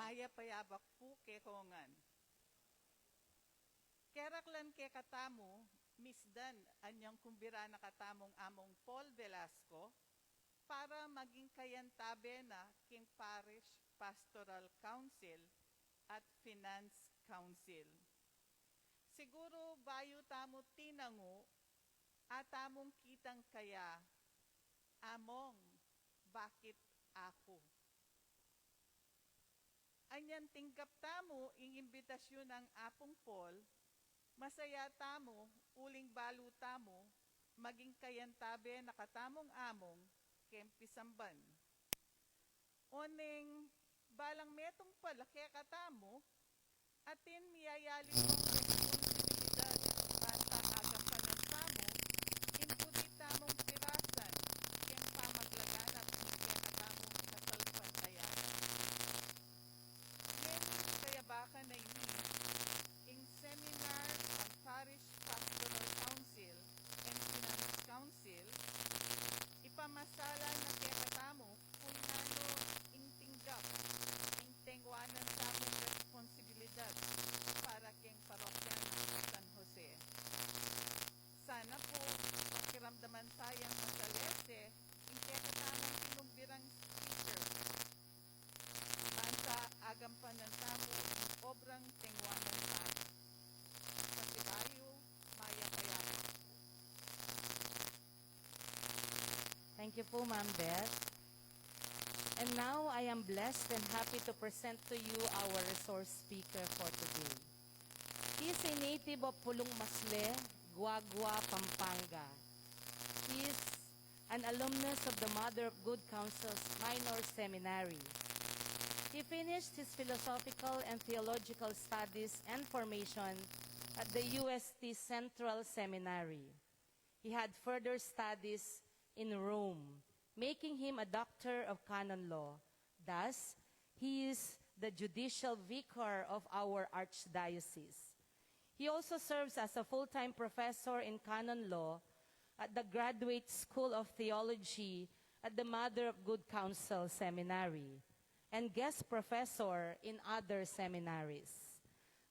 Maya payabak po ke kongan. Keraklan ke katamu, misdan anyang kumbira na katamong among Paul Velasco para maging kayantabe na king Parish Pastoral Council at Finance Council. Siguro bayo tamo tinango at among kitang kaya among bakit ako. Anyan tinggap tamo ing imbitasyon ng apong Paul, masaya tamo, uling balu tamo, maging kayantabe na katamong among kempisamban. Oneng balang metong palaki katamo, atin miyayali kong responsibilidad basta agampanan tamo, imputi tamong pirasan, ken pamaglagan at katamong kasalpantayan. Ngayon kaya baka na ini, in seminar on Parish Pastoral Council and Finance Council, ipamasala na kaya katamo kung ano intinggap, intengwanan tamong responsibilidad para keng parokya ng San Jose. Sana po, pakiramdaman sayang masalese, in kaya katamong sinumbirang speaker, basta agampanan tamo ng obrang tengwanan tamo. Kasi tayo, maya kaya po. Thank you po, Ma'am Beth. And now, I am blessed and happy to present to you our resource speaker for today. He is a native of Pulong Masle, Guagua, Pampanga. He is an alumnus of the Mother of Good Counsel's Minor Seminary. He finished his philosophical and theological studies and formation at the UST Central Seminary. He had further studies in Rome, making him a doctor of canon law. Thus, he is the judicial vicar of our archdiocese. He also serves as a full-time professor in canon law at the Graduate School of Theology at the Mother of Good Counsel Seminary, and guest professor in other seminaries.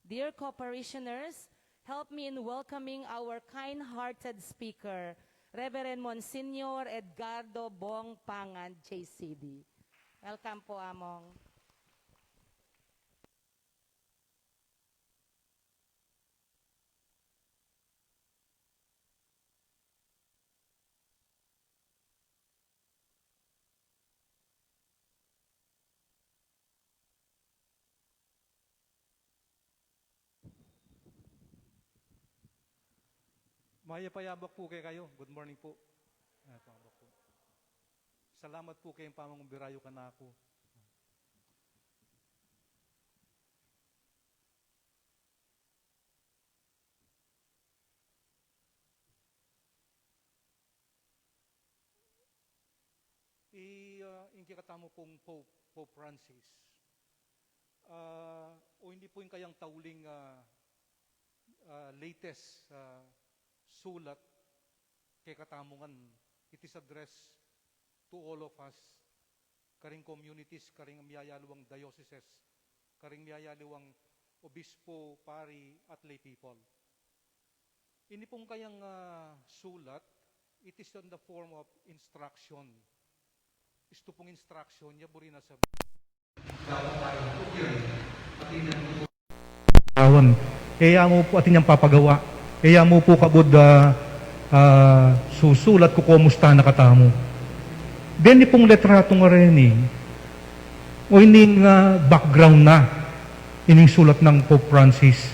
Dear co-parishioners, help me in welcoming our kind-hearted speaker, Reverend Monsignor Edgardo Bong Pangan, JCD. Welcome po, Among. Maya payabak po kayo. Good morning po. Payabak po. Salamat po kayong pamangumbirayo ka na ako. Ingkikatamo pong Pope Francis. O hindi po yung kayang tauling latest sulat kay katamungan. It is addressed to all of us, karing communities, karing miyayaliwang dioceses, karing miyayaliwang obispo, pari, at lay people. Ini pong kayang sulat, it is on the form of instruction. Isto pong instruction niya, buri na sa kaya mo po atin niyang papagawa. Kaya mo po kabud susulat ko kumusta na katamo. Then pong letrato nga rin o ining background na ining sulat ng Pope Francis.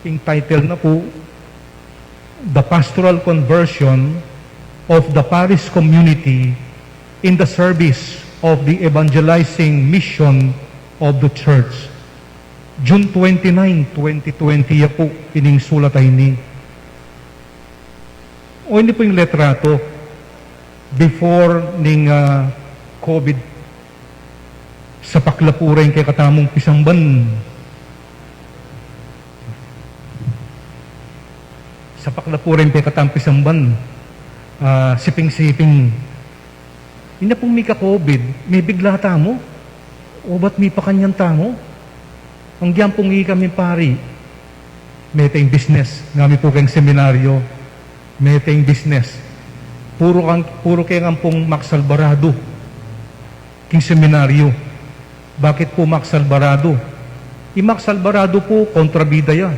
Yung title na po, The Pastoral Conversion of the Parish Community in the Service of the Evangelizing Mission of the Church. June 29, 2020 ya po ining sulat ay ni. O hindi po yung letrato before ning COVID sa paklapuray kay katamong Pisangban. Sa paklapuray kay katamong Pisangban, siping-siping. Hindi pong may ka-COVID, may bigla tamo. O ba't may pakanyang tamo? Ang diyan pong kami pari, may tayong business, ngami po kayong seminaryo, may tayong business. Puro kayong pong Max Alvarado, king seminaryo. Bakit po Max Alvarado? Max Alvarado po, kontrabida yan.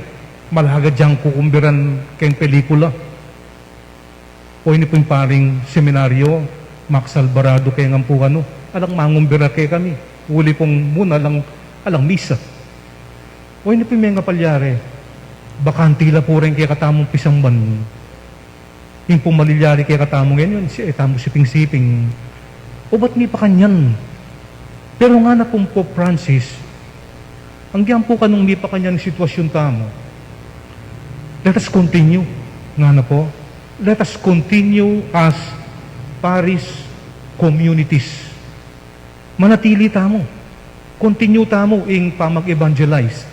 Malahagad diyang kukumbiran kayong pelikula. O ini po yung paring seminaryo, Max Alvarado kayong po ano. Alang mangumbira kayo kami. Uli pong muna alang misa. O ini po yung mga palyari. Bakantila po rin kaya katamong pisangban. Yung pong malilyari kaya katamong yan yun. Tamo siping-siping. O ba't ni pa kanyan? Pero nga na pong Pope Francis, ang diyan po kanong mi pa kanyan sitwasyon tamo. Let us continue. Nga na po. Let us continue as parish communities. Manatili tamo. Continue tamo ing pamag-evangelize.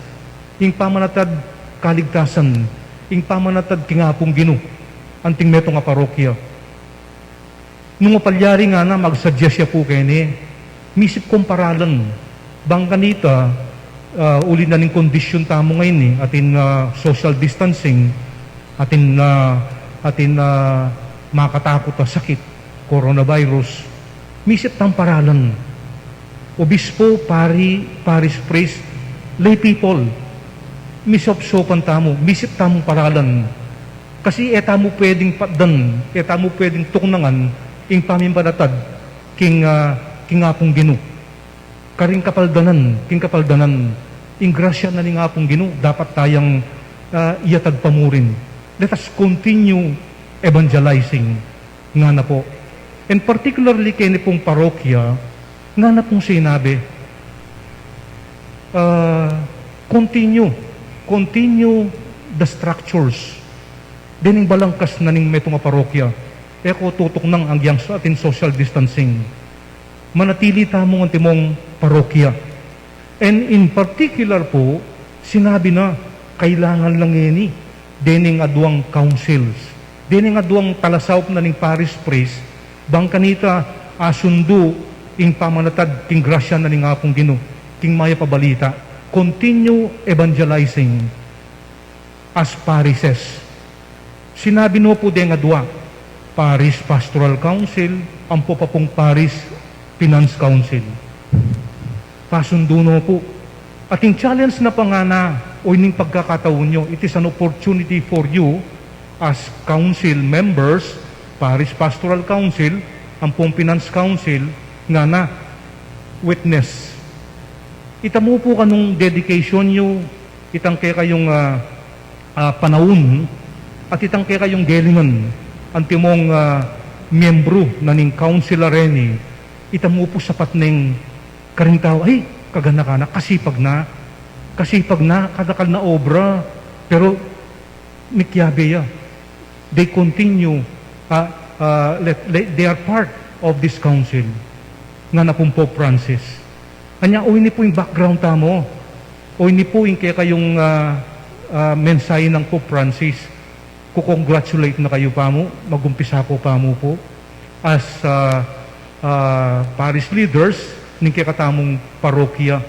Ing pamanatad kaligtasan. Ing pamanatad kingapong Ginoo. Anting meto nga parokya. Nung palyari nga na mag-suggest siya po kene, misip kong paralan. Bang kanita, uli na ning kondisyon tamo ngayon atin social distancing, atin makatakot na sakit, coronavirus, misip tang paralan. Obispo, parish priest, lay people, misop-sopan tamo, misip tamong paralan. Kasi etamo pwedeng patdan, etamo pwedeng tuknangan, ing pamimbanatad, king apong Ginoo. Karing kapaldanan, ing grasya na ning apong Ginoo, dapat tayang iyatag pamurin. Let us continue evangelizing, nga na po. And particularly kay pong parokya, nga na pong sinabi, continue the structures. Dining balangkas na ning metong parokya, eko tutok nang angyang sa atin social distancing. Manatili tamong antimong parokya. And in particular po, sinabi na, kailangan lang ini, dining aduang councils, dining aduang talasawp na ning parish priest, bang kanita asundo ing pamanatad king grasya na ning apong Ginoo, king maya pabalita, continue evangelizing as parishes. Sinabi no po din nga dua, Parish Pastoral Council, ang po pa pong Parish Finance Council. Pasundo no po. Ating challenge na pangana o ining pagkakataon nyo, it is an opportunity for you as council members, Parish Pastoral Council, ang pong Finance Council, nga na, witness. Itamo po kanong dedication nyo, itang kaya kayong panahon, at itang kaya kayong gelingan, ang timong miyembro na ning council areni, itamo po sapat ning karing tao, ay, kagana ka na, kasipag na, kadakal na obra, pero mikyabe ya. They continue, they are part of this council, nga na pong Pope Francis. Anya, o ini po yung background tamo, o ini po yung kaya kayong mensahe ng Pope Francis, kukongratulate na kayo pa mo, magumpisa ko pa mo po, as parish leaders, ng kakatamong parokya,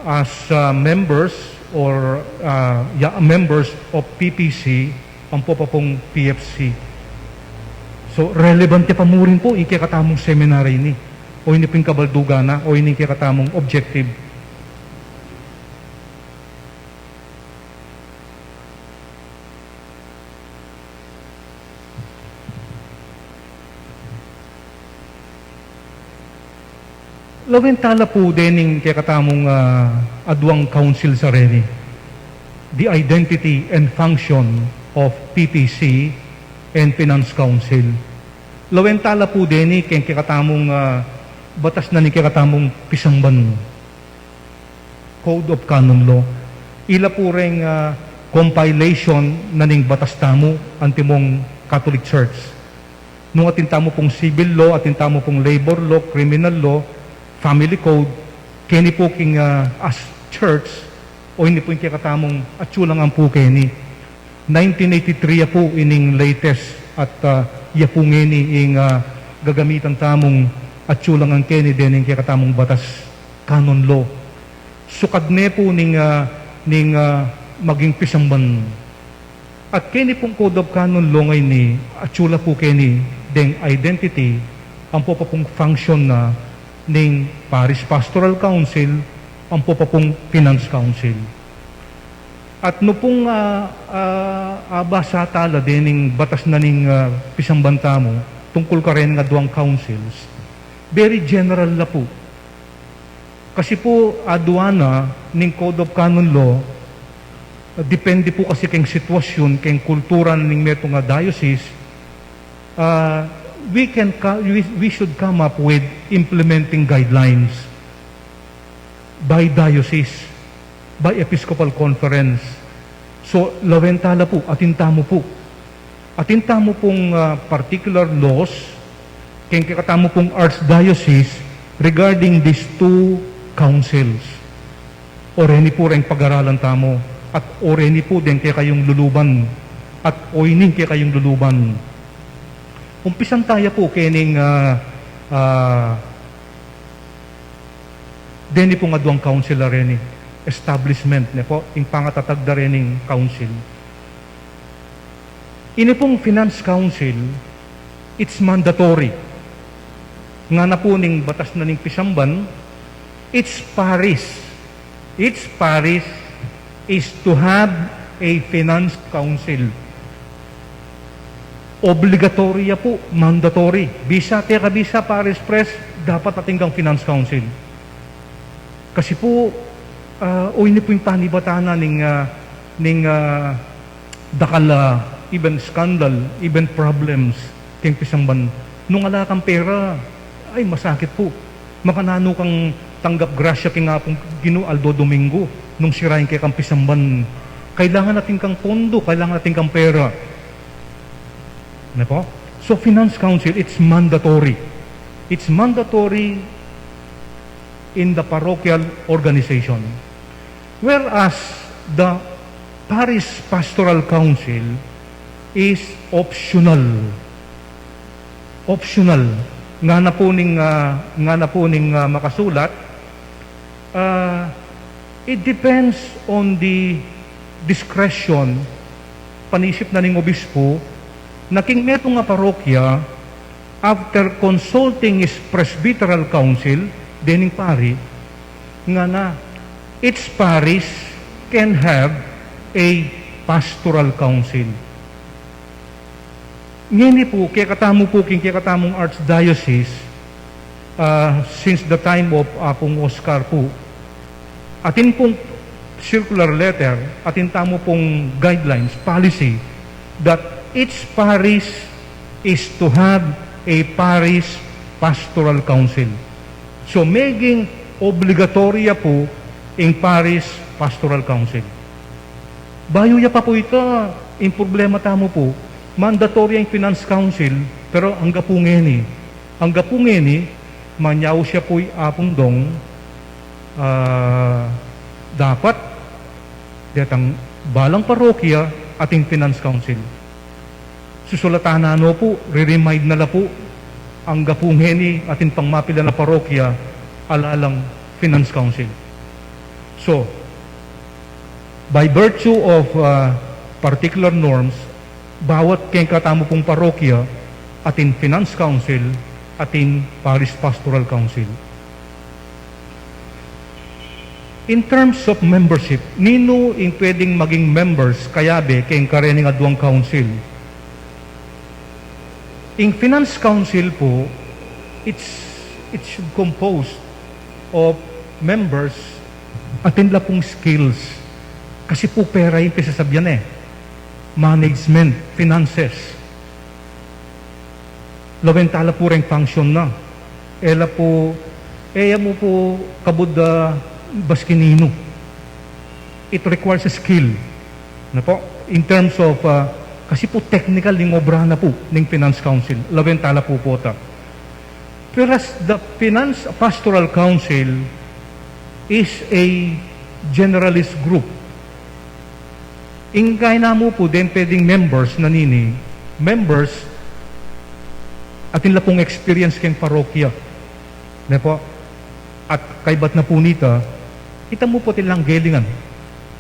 as members or members of PPC, ang po pa pong PFC. So, relevant pa mo rin po, ikakatamong seminary ni, o hindi pong kabaldugana, o hindi ikakatamong objective. Lawentala po din kaya katamong aduang council sa reni. The identity and function of PPC and Finance Council. Lawentala po din kaya katamong batas na ni kaya katamong pisangban. Code of Canon Law. Ila po rin compilation na ning batas tamo antimong Catholic Church. Nung atin tamo pong civil law, atin tamo pong labor law, criminal law, family code, kini po king as church, o hindi po yung kakatamong atsulang ang po kini. 1983 ya po ining latest at ya po ngini ing gagamitan tamong atsulang ang kini din yung kakatamong batas canon law. sukadne po maging pisamban. At kini pong Code of Canon Law ngay ni, atsula po kini, deng identity, ang po pa pong function na ning Parish Pastoral Council, ang po pa pong Finance Council. At no pong basa tala din ning batas na ning pisambanta mo, tungkol ka rin nga duwang councils, very general na po. Kasi po, aduana ning Code of Canon Law, depende po kasi keng sitwasyon, keng kultura ning meto nga diocese, we should come up with implementing guidelines by diocese, by Episcopal Conference. So, lawentala po, atintamo po. Atintamo pong particular laws, keng kakatamo pong Archdiocese regarding these two councils. Oreni po rin pag-aralan tamo, at oreni po din kaya kayong luluban, at oining kaya kayong luluban. Umpisan tayo po kening deni po nga duwang council na rin, establishment ne po, yung pangatatag na rin ng council. Ini pong Finance Council, it's mandatory. Nga na po ning batas na ning pisamban, its parish is to have a Finance Council. Obligatory po, mandatory. Bisa, teka bisa, parish press, dapat ating Finance Council. Kasi po, ini po yung panibatana ning dakal even scandal, even problems, keng pisamban. Nung ala kang pera, ay masakit po. Makanano kang tanggap grasya keng nga pong Gino Aldo Domingo, nung sirahin kay kang pisamban. Kailangan natin kang pondo, kailangan natin kang pera. Ano po? So, Finance Council, it's mandatory. It's mandatory in the parochial organization. Whereas, the Parish Pastoral Council is optional. Optional. Nga na po ning makasulat, it depends on the discretion panisip na ning obispo na king meto nga parokya after consulting his presbyteral council dening pari nga na its parish can have a pastoral council. Ngini po, kaya katamong Archdiocese, since the time of Apong Oscar po, atin pong circular letter, atin tamo pong guidelines, policy, that each parish is to have a parish pastoral council. So, maging obligatorya po ang parish pastoral council. Bayo ya pa po ito, yung problema tamo po, mandatory ang Finance Council, pero ang gapungeni, manyaw siya po'y apong dong, dapat, detang balang parokya ating Finance Council. Susulatan na po, re-remind na po, ang gapungeni ating pangmapila na parokya, alalang Finance Council. So, by virtue of particular norms, bawat keng katamo pong parokya, atin Finance Council, atin Parish Pastoral Council. In terms of membership, nino yung pwedeng maging members kayabe keng karening aduang council? In Finance Council po, it should compose of members atin la pong skills. Kasi po pera yung pisasabyan management, finances. Lawentala po rin function na. Eya mo po kabuda baskinino. It requires a skill. Na po? In terms of, kasi po technical ng obra na po ng Finance Council. Lawentala po po ta. Whereas the Finance Pastoral Council is a generalist group. Ingkay na mo po din pwedeng members na nini, members atin la pong experience keng parokya. Ne po? At kaibat na po nita, kita mo po tilang gelingan.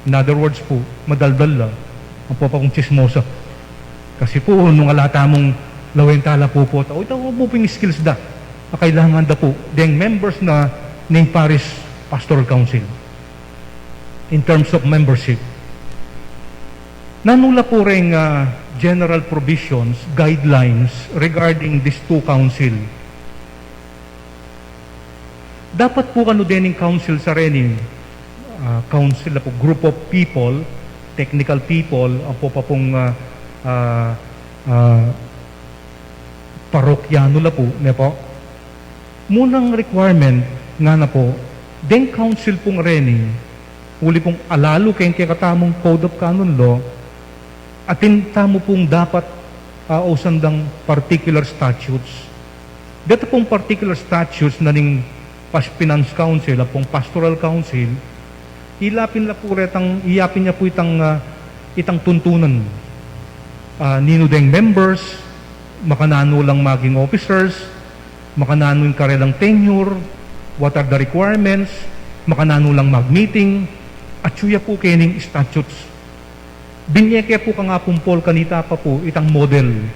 In other words po, madaldal lang. Ang po pa kong chismosa. Kasi po, nung alata mong lawentala po po, ito po pong skills da. Kailangan da po, deng members na ng Parish Pastoral Council. In terms of membership. Nanula po rin general provisions, guidelines regarding these two council. Dapat po ano din yung council sa rin, council na po, group of people, technical people, ang po pa pong parokyano na po, ne po. Munang requirement nga na po, den council pong rin, uli pong alalo kayong kakatamong Code of Canon Law, atin tamo pong dapat usandang particular statutes. Dito pong particular statutes na ning Finance Council, pong Pastoral Council, iyapin niya po itang tuntunan. Nino deng members, makanano lang maging officers, makanano yung karelang tenure, what are the requirements, makanano lang mag-meeting, at suya po kening statutes. Binyeke po ka nga pong Paul kanita pa po itang model.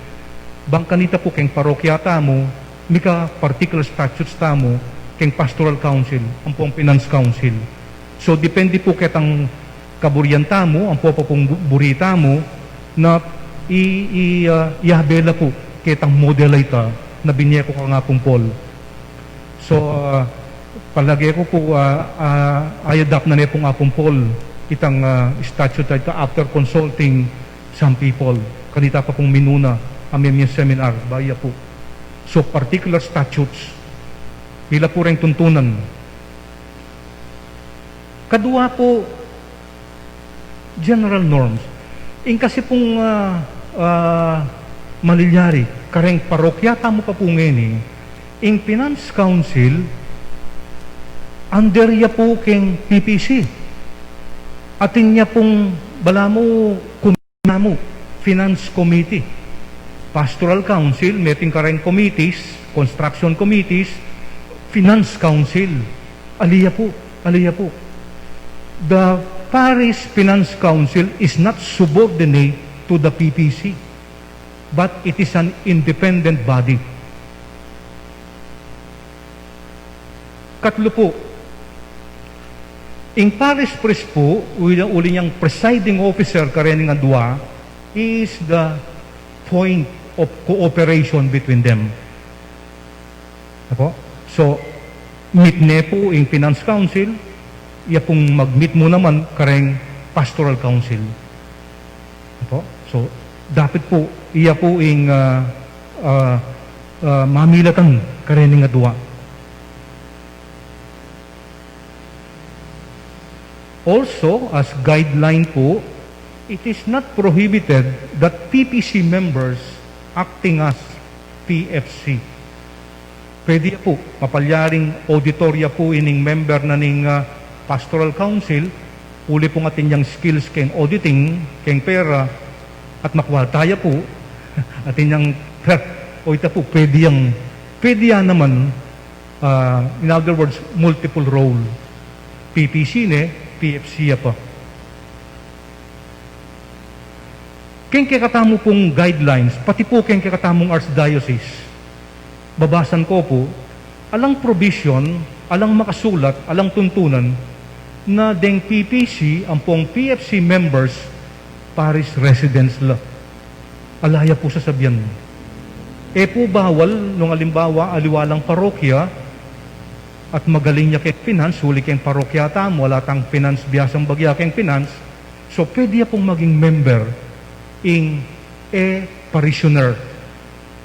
Bang kanita po keng parokya tamo, mika particular statutes tamo, keng Pastoral Council, ang pong Finance Council. So, depende po ketang kaburian tamo, ang po pa pong burita mo, na iabela po ketang model ita na binyeko ka nga pong Paul. So, palagi ko po ayadap na niya pong apong Paul itang statute ito after consulting some people. Kanita pa pong minuna aming seminar, baya po. So, particular statutes, ila po rin tuntunan. Kadua po, general norms. In kasi pong malilyari, kareng parokya, tamo pa po ngayon in Finance Council, under ya po keng PPC. Atin niya pong, bala mo, Finance Committee. Pastoral Council, meeting kareng committees, construction committees, Finance Council. Aliya po. The Parish Finance Council is not subordinate to the PPC, but it is an independent body. Katlo po, in Parish Priest po, uli niyang presiding officer karening adwa is the point of cooperation between them. Ako? So, meet ne po in Finance Council, iya pong mag-meet mo naman kareng Pastoral Council. Ako? So, dapat po, iya po yung mamilatan karening adwa. Also, as guideline po, it is not prohibited that PPC members acting as PFC. Pwede po, mapalyaring auditorya po ining member na ning Pastoral Council, uli pong atin yung skills keng auditing, keng pera, at makwaltaya po, atin yung, o ita po, pwede yan naman, in other words, multiple role. PPC ne, PFC pa. Keng kakatamo pong guidelines, pati po keng kakatamong Archdiocese, babasan ko po, alang provision, alang makasulat, alang tuntunan, na deng PPC, ang pong PFC members, parish residents la. Alaya po sa sabyan. E po bawal, nung alimbawa, aliwalang parokya, at magaling niya kay finance, huli kayong parokya tamo, wala tang finance, biyasang bagya kayong finance, so pwede pong maging member in parishioner.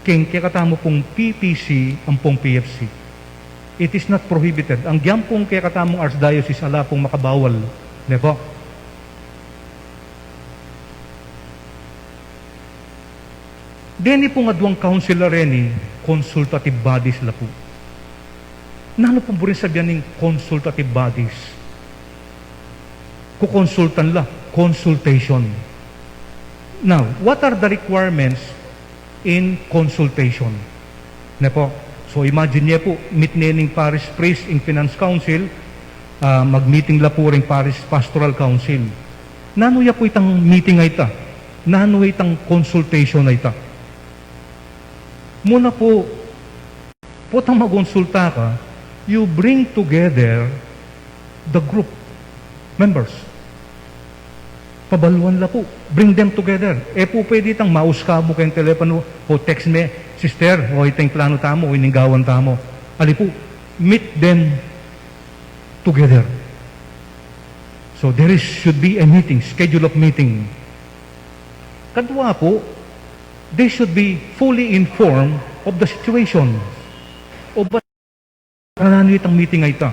Keng kakatamo pong PPC ang pong PFC. It is not prohibited. Ang giyang pong kakatamong Archdiocese, ala pong makabawal. Di po? Deni pong adwang councilor rin, consultative bodies la po. Nano pong burin sabihan ng consultative bodies? Kukonsultan la, consultation. Now, what are the requirements in consultation? Ne po? So imagine niya po, meet nining parish priest in Finance Council, mag-meeting la po rin Parish Pastoral Council. Nano ya po itang meeting ay ta? Nano itang consultation ay ta? Muna po, potang mag-consulta ka, you bring together the group members. Pabaluan la po. Bring them together. Po pwede itang mauska mo kayong telepono o text me, sister, o itang plano tamo, o ininggawan tamo. Ali po, meet them together. So there should be a meeting, schedule of meeting. Kadwa po, they should be fully informed of the situation. O ba, ano itang meeting ay ita?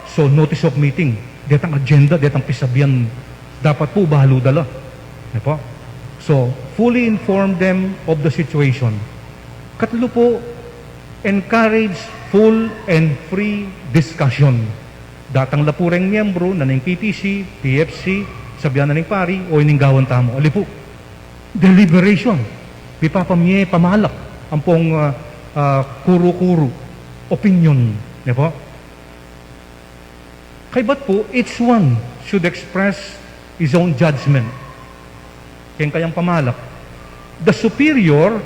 So notice of meeting, detang agenda, detang pisabyan, dapat po bahalo dala. Diba? So, fully inform them of the situation. Katlo po, encourage full and free discussion. Datang lapureng miyembro na ng PPC, PFC, sabihan na ng pari, o ininggawan tamo. Ali po, deliberation. Pipapamye, pamalak. Ang pong kuro-kuro. Opinion. Diba? Kay ba't po, each one should express his own judgment. Kayang pamalak. The superior,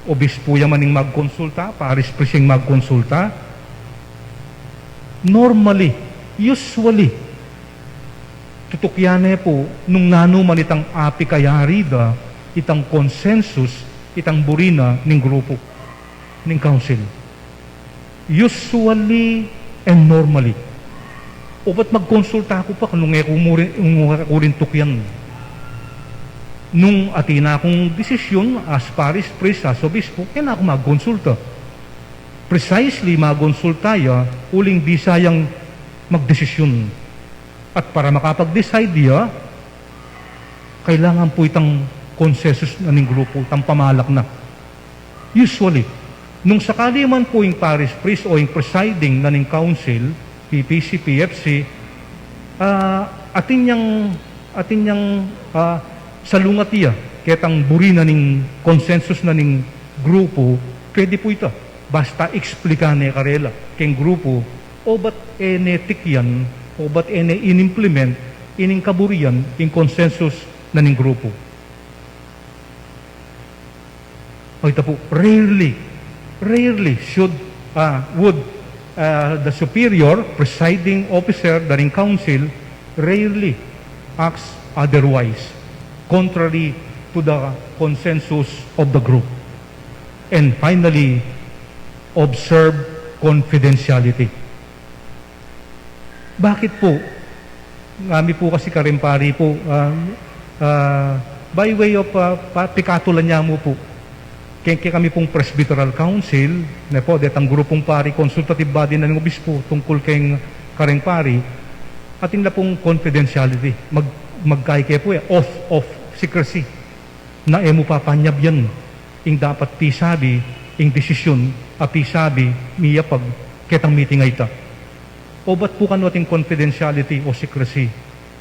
obispo yaman ning magkonsulta, paris priest magkonsulta, normally, usually, tutukyane po, nung nanuman itang api kayarida, itang consensus, itang burina ning grupo, ning council. Usually and normally. O ba't magkonsulta ako pa kung kurin tukyan? Nung atina akong desisyon as parish priest, as obispo, kaya na ako magkonsulta. Precisely magkonsulta ya, uling bisayang magdesisyon. At para makapag-decide ya, kailangan po itang consensus na ng grupo, itang pamalak na. Usually, nung sakali man po yung parish priest o yung presiding na ng council, PPC, PFC, atin niyang salungat iya, ketang buri na ning consensus na ning grupo, pwede po ito. Basta explica ne karela, keng grupo, o ba't enetik yan, o ba't in-implement, ining kaburian, in consensus na ning grupo. O ito po, rarely would the superior presiding officer daring council rarely acts otherwise, contrary to the consensus of the group. And finally, observe confidentiality. Bakit po? Kami po kasi karimpari po, by way of pikatulan niya mo po, kaya kami pong Presbyteral Council, na po, detang grupong pari, consultative body na ng obispo, tungkol kayong karing pari, atin na pong confidentiality. Magkay kayo po oath of secrecy, na mo papanyab yan, ing dapat pisabi, ing desisyon, pisabi, miyapag, ketang meeting ay ta. O ba't po kano ating confidentiality o secrecy?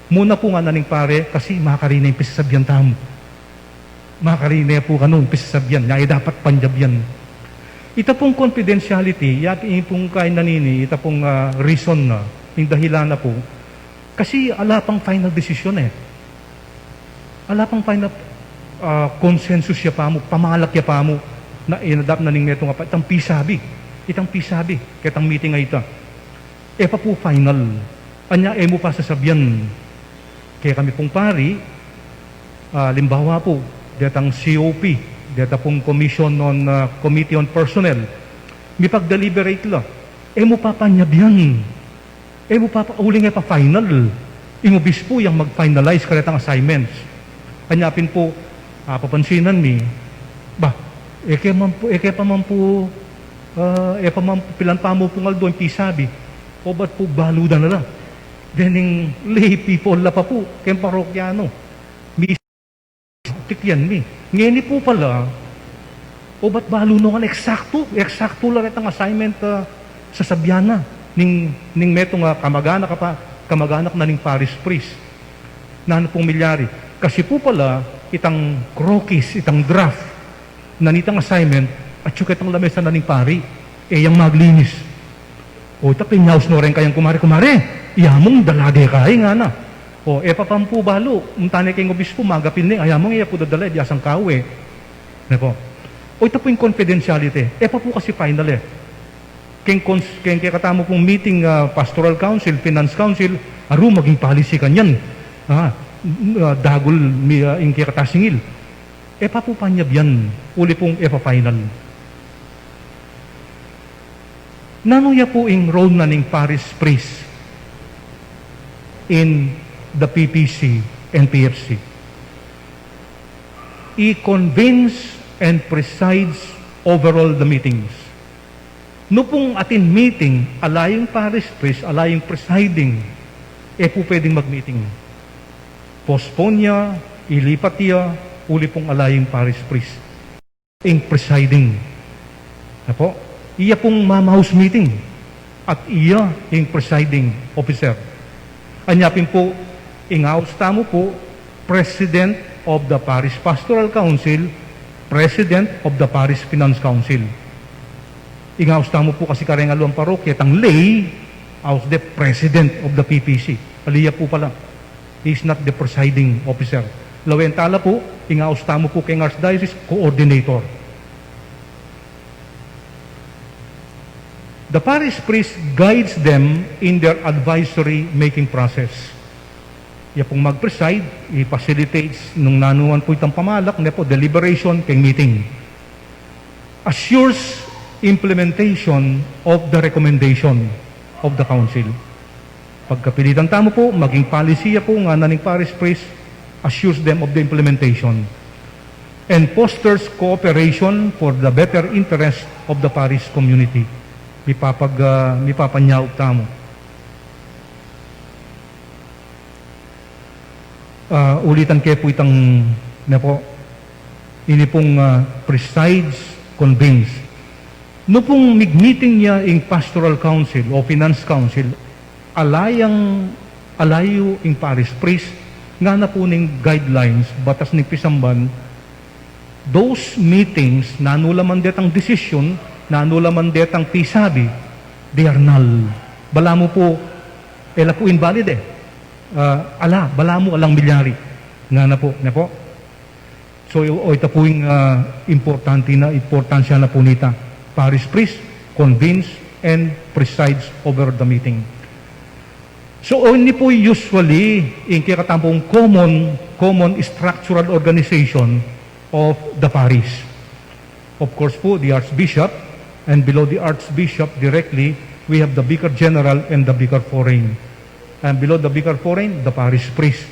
Muna po nga naning pare, kasi makakarina yung pisasabyan tamo. Makakarina po kanong pisasabyan, nga dapat panjab yan. Ita pong confidentiality, yapi pong kain nanini, ita pong reason na, yung dahilan na po, kasi ala pang final decision Ala pang final consensus ya pa mo, pamalak ya pa mo, na inadapt na ning neto nga pa, itang pisabi, kitang meeting ay ita. Pa po final, anya mo pa sasabyan. Kaya kami pong pari, limbawa po, detang COP, deta pong Commission on Committee on Personnel, may pag-deliberate la, mo papanyab yan. Mo uling pa final. Imobis po yung mag-finalize karetang assignments. Anyapin po, papansinan mi, pilan pa mo pong aldo, yung pisabi, o ba't po baludan na lang? Then yung lay people la pa po, kayong parokyano, tikyan mi. Ngayon po pala, o ba't balunongan, eksakto lang itang assignment sa sabyana, ning metong kamag-anak na ning parish priest, na ano pong milyari. Kasi po pala, itang krokis, itang draft, na nitang assignment, at yung kitang lamesa na ning pari, yung maglinis. O ita, pinyaus no rin kayang kumare, iyamong dalade kay nga na. O, papampu balo, untane kay obispo, magapin ni, ayamong iya po dadala, di asang kawe. Ne po. O, ito po yung confidentiality. Pa po kasi final eh. Kaya katamo pong meeting, pastoral council, finance council, aru maging policy kanyan. Dagol, yung kaya katasingil. Pa po panyab yan. Uli pong final. Nanuya po yung role na ning parish priest in the PPC and PFC. He convenes and presides over all the meetings. No pong atin meeting, alayong parish priest, alayong presiding, po pwedeng mag-meeting. Postpone niya, ilipat niya, uli pong alayong parish priest. In presiding. Apo? Iya pong mama-house meeting at iya yung presiding officer. Anyapin po, ingaos tamo po, President of the Parish Pastoral Council, President of the Parish Finance Council. Ingaos tamo po kasi karengaluang parokya, tang lay, as the President of the PPC. Aliya po pala. He is not the presiding officer. Lawentala po, ingaos tamo po kay Archdiocese Coordinator. The parish priest guides them in their advisory making process. Iya pong mag-preside, i-facilitates nung nanuan po itang pamalak, na po, deliberation kay meeting. Assures implementation of the recommendation of the council. Pagkapilitan tamo po, maging policy po nga na ning parish priest, assures them of the implementation. And fosters cooperation for the better interest of the parish community. Mipapanyaw tamo. Ulitan kayo po itang na po, ini pong presides, convenes. No pong meeting niya in pastoral council o finance council, alayo in parish priest, nga na po ning guidelines, batas ni Pisamban, those meetings, nanulaman detang decision, nanulaman detang pisabi, they are null. Bala mo po, po invalid eh. Bala mo alang milyari. Nga na po, So, ito po yung importansya na po nita. Parish priest convenes and presides over the meeting. So, only po usually, yung kikatampong common structural organization of the parish. Of course po, the Archbishop, and below the Archbishop directly, we have the Vicar General and the Vicar Foreign. And below the Vicar Foreign, the Parish Priest.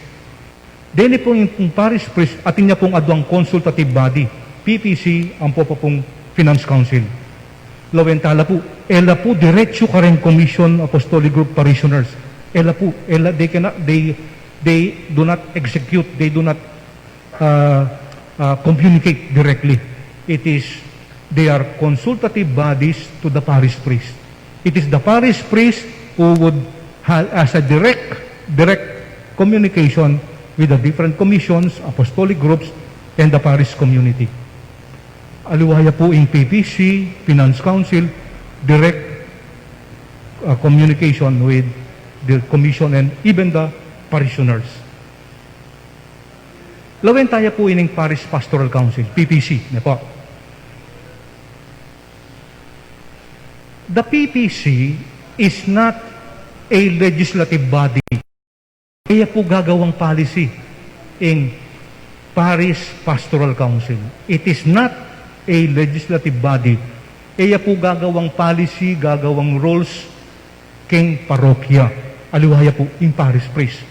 Dili po yung Parish Priest, atin niya pong adwang consultative body. PPC, ang po pong Finance Council. Lawentala po, ela po, diretso ka rin Commission Apostolic Group Parishioners. They do not execute, they do not communicate directly. They are consultative bodies to the parish priest. It is the parish priest who would have as a direct communication with the different commissions, apostolic groups, and the parish community. Aliwaya po in PPC, Finance Council, direct communication with the commission and even the parishioners. Lawen tayo po ining Parish Pastoral Council, PPC, na po. The PPC is not a legislative body. Kaya po gagawang policy in Parish Pastoral Council. It is not a legislative body. Kaya po gagawang policy, gagawang rules king parokya. Aliwaya po in parish priest.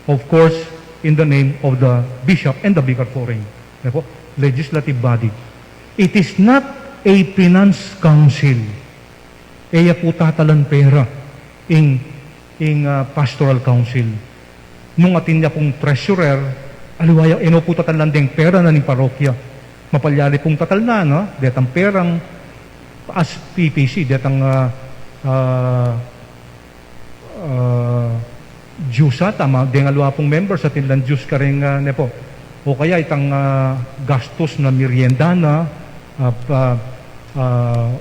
Of course, in the name of the bishop and the vicar foreign. Legislative body. It is not a finance council. Kaya po tatalan pera in pastoral council. Nung atin niya pong treasurer, aliwaya, po tatalan ding pera na ni parokya. Mapalyali pong tatal na, no? Detang perang as PPC, detang Diyos tama, dengalwa pong members sa tinlan Diyos ka rin nepo. O kaya itang gastos na merienda na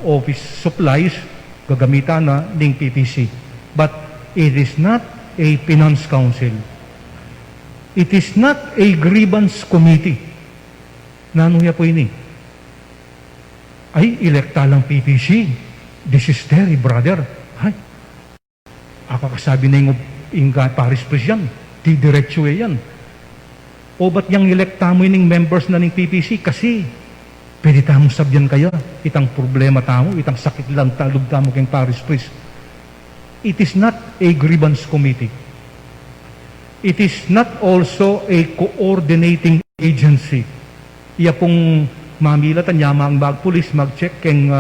office supplies, gagamitan na ng PPC. But It is not a finance council. It is not a grievance committee. Nanuya po ini. Ay, elekta lang PPC. This is Terry, brother. Ay, akakasabi na yung Paris Priest yan. Di diretso yan. O ba't yung elekta mo yung members na ng PPC? Kasi, pwede tamong sabyan kaya. Itang problema tamo, itang sakit lang talog tamo kayong Paris Priest. It is not a grievance committee. It is not also a coordinating agency. Iya pong mamilatan, yama ang bag police, mag-check keng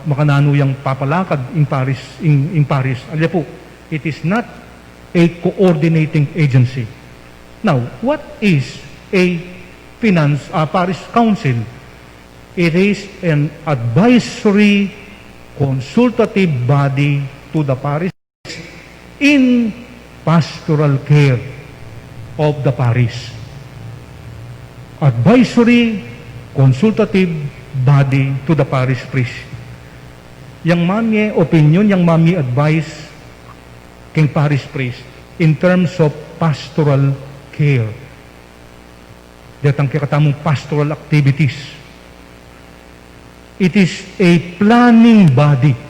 makanano yung papalakad in Paris. Alam po, it is not a coordinating agency. Now, what is a Paris Council? It is an advisory, consultative body to the parish in pastoral care of the parish. Advisory, consultative body to the parish priest. Yang mami opinion, yang mami advice king parish priest in terms of pastoral care. Datang kikatamong pastoral activities. It is a planning body.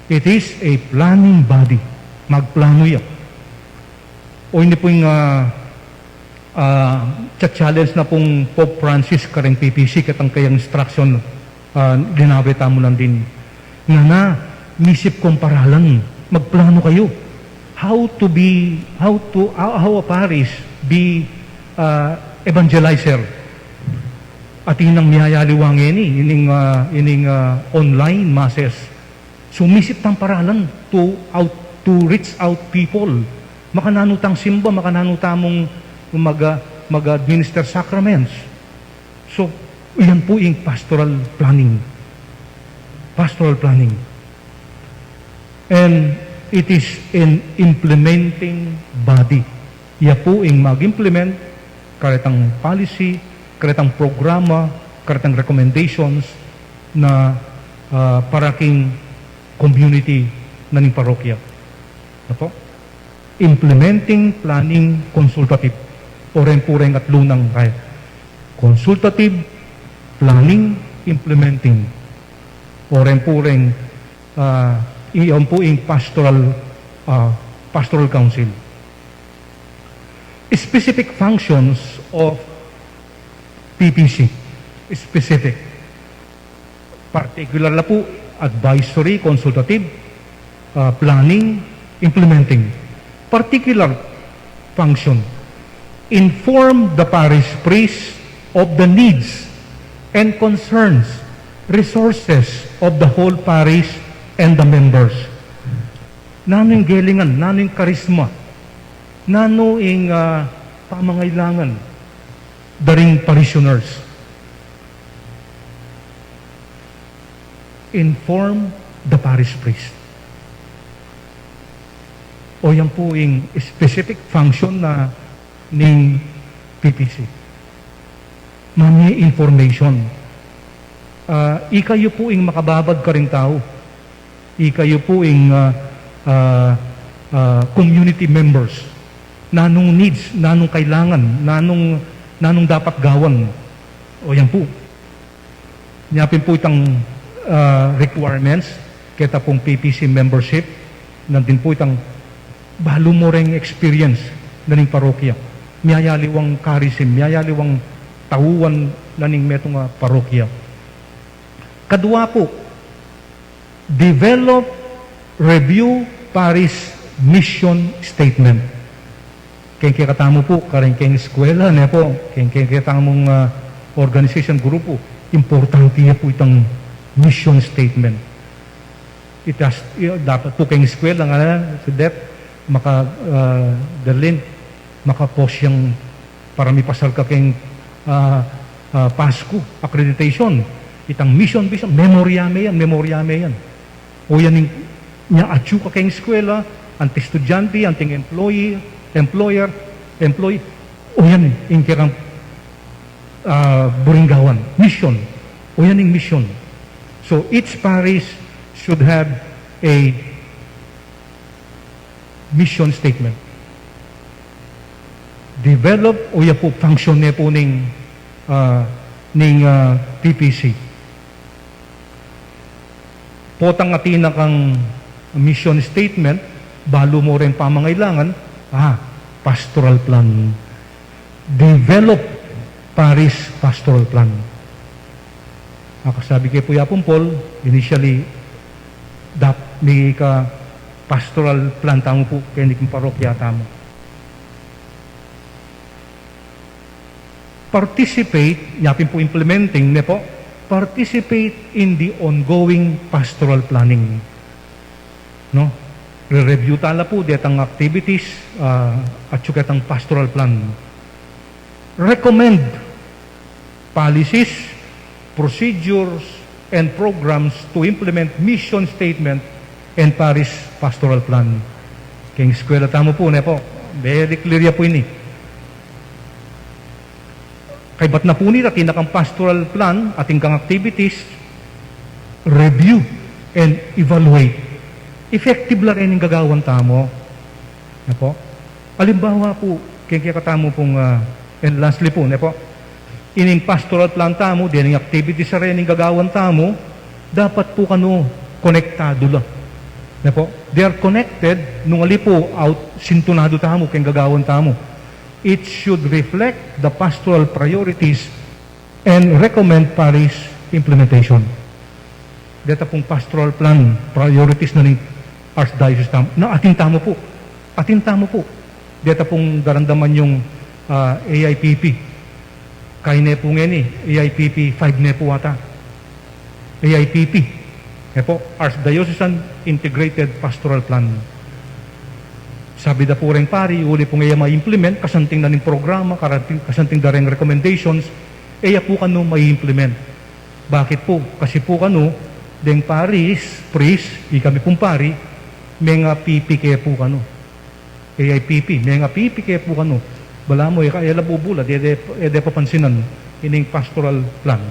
It is a planning body. Magplano yan. O hindi po yung challenge na pong Pope Francis kareng PPC katang kayang instruction ginabita mo lang din. Na misip kong paralan, magplano kayo. How a parish be evangelizer. At inang miyayaliwang ining online masses. Sumisip tang paralan to reach out people. Makananutang simba, makananutang mag-administer sacraments. So, yan po yung pastoral planning. Pastoral planning. And it is an implementing body. Yan po yung mag-implement karetang policy, karetang programa, karetang recommendations na para king community na ning parokya. Ano po? Implementing, planning, consultative. Oreng-pureng at lunang kaya. Consultative, planning, implementing. Oreng-pureng iyon po yung pastoral council. Specific functions of PPC. Specific. Particular na po, advisory, consultative, planning, implementing. Particular function. Inform the parish priest of the needs and concerns, resources of the whole parish and the members. Nano yung galingan, nano yung karisma, nano yung pamangailangan, daring parishioners. Inform the parish priest. O yan po yung specific function na ng PPC. Mami information. Ikayo po yung makababad ka rin tao. Ikayo po yung community members. Nanong needs, nanong kailangan, nanong dapat gawan. O yan po. Nyapin po itang requirements, kita pong PPC membership, nandun po itang balo mo rin experience na ning parokya. Miyayaliwang karisim, miyayaliwang tauan na ning metong parokya. Kadua po, develop, review, parish mission statement. Kaya katamo po, kareng kayong eskwela na po, kaya katamong organization grupo, importante po itang mission statement. Dapat po kayong eskwela nga sa DEP, maka-post yung para may pasal ka kayong Pasko, accreditation. Itang mission, memoryame yan. O yan yung niya-atsu ka kayong eskwela, anting estudyante, anting employer, o yan yung kirang buringgawan. Mission. O yan yung mission. So each parish should have a mission statement. Develop o yan po function na po ng PPC. Potang atina kang mission statement, balo mo rin pamangailangan, pastoral plan. Develop parish pastoral plan. Sabi kay Puya Paul, initially, may ka pastoral plan tamo po, kaya hindi kong parokya tamo. Participate, yapin po implementing, ne po, participate in the ongoing pastoral planning. No? Re-review tala po detang activities at sukatang pastoral plan. Recommend policies, procedures, and programs to implement mission statement and parish pastoral plan. Kaya eskwela tamo po, ne po, very clear ya po ini. Kay ba't na po nila tinakang pastoral plan, ating kang activities, review and evaluate. Effective lang rin yung gagawan tamo. Na po? Alimbawa po, kaya katamo pong, and lastly po, na po, ining pastoral plan tamo, din yung activities rin yung gagawan tamo, dapat po kano, konektado lang. Na po? They are connected, nung ali po, sintunado tamo, kaya gagawan tamo. It should reflect the pastoral priorities and recommend parish implementation. Dito pong pastoral plan, priorities na ng Archdiocese tamo, na ating tamo po. Ating tamo po. Dito pong darandaman yung AIPP. Kaya na po ngayon AIPP 5 na po ata. AIPP. Kaya po, Archdiocesan Integrated Pastoral Plan. Sabi da po rin pari, uli po ngayon ma-implement, kasanting na ng programa, kasanting da rin recommendations, po kano ma-implement. Bakit po? Kasi po kano, deng paris, priest, kami pong pari, may nga PPK po kano. AIPP, may nga PPK po kano. Bala mo, kaya labubula, ede papansinan, ining pastoral plan.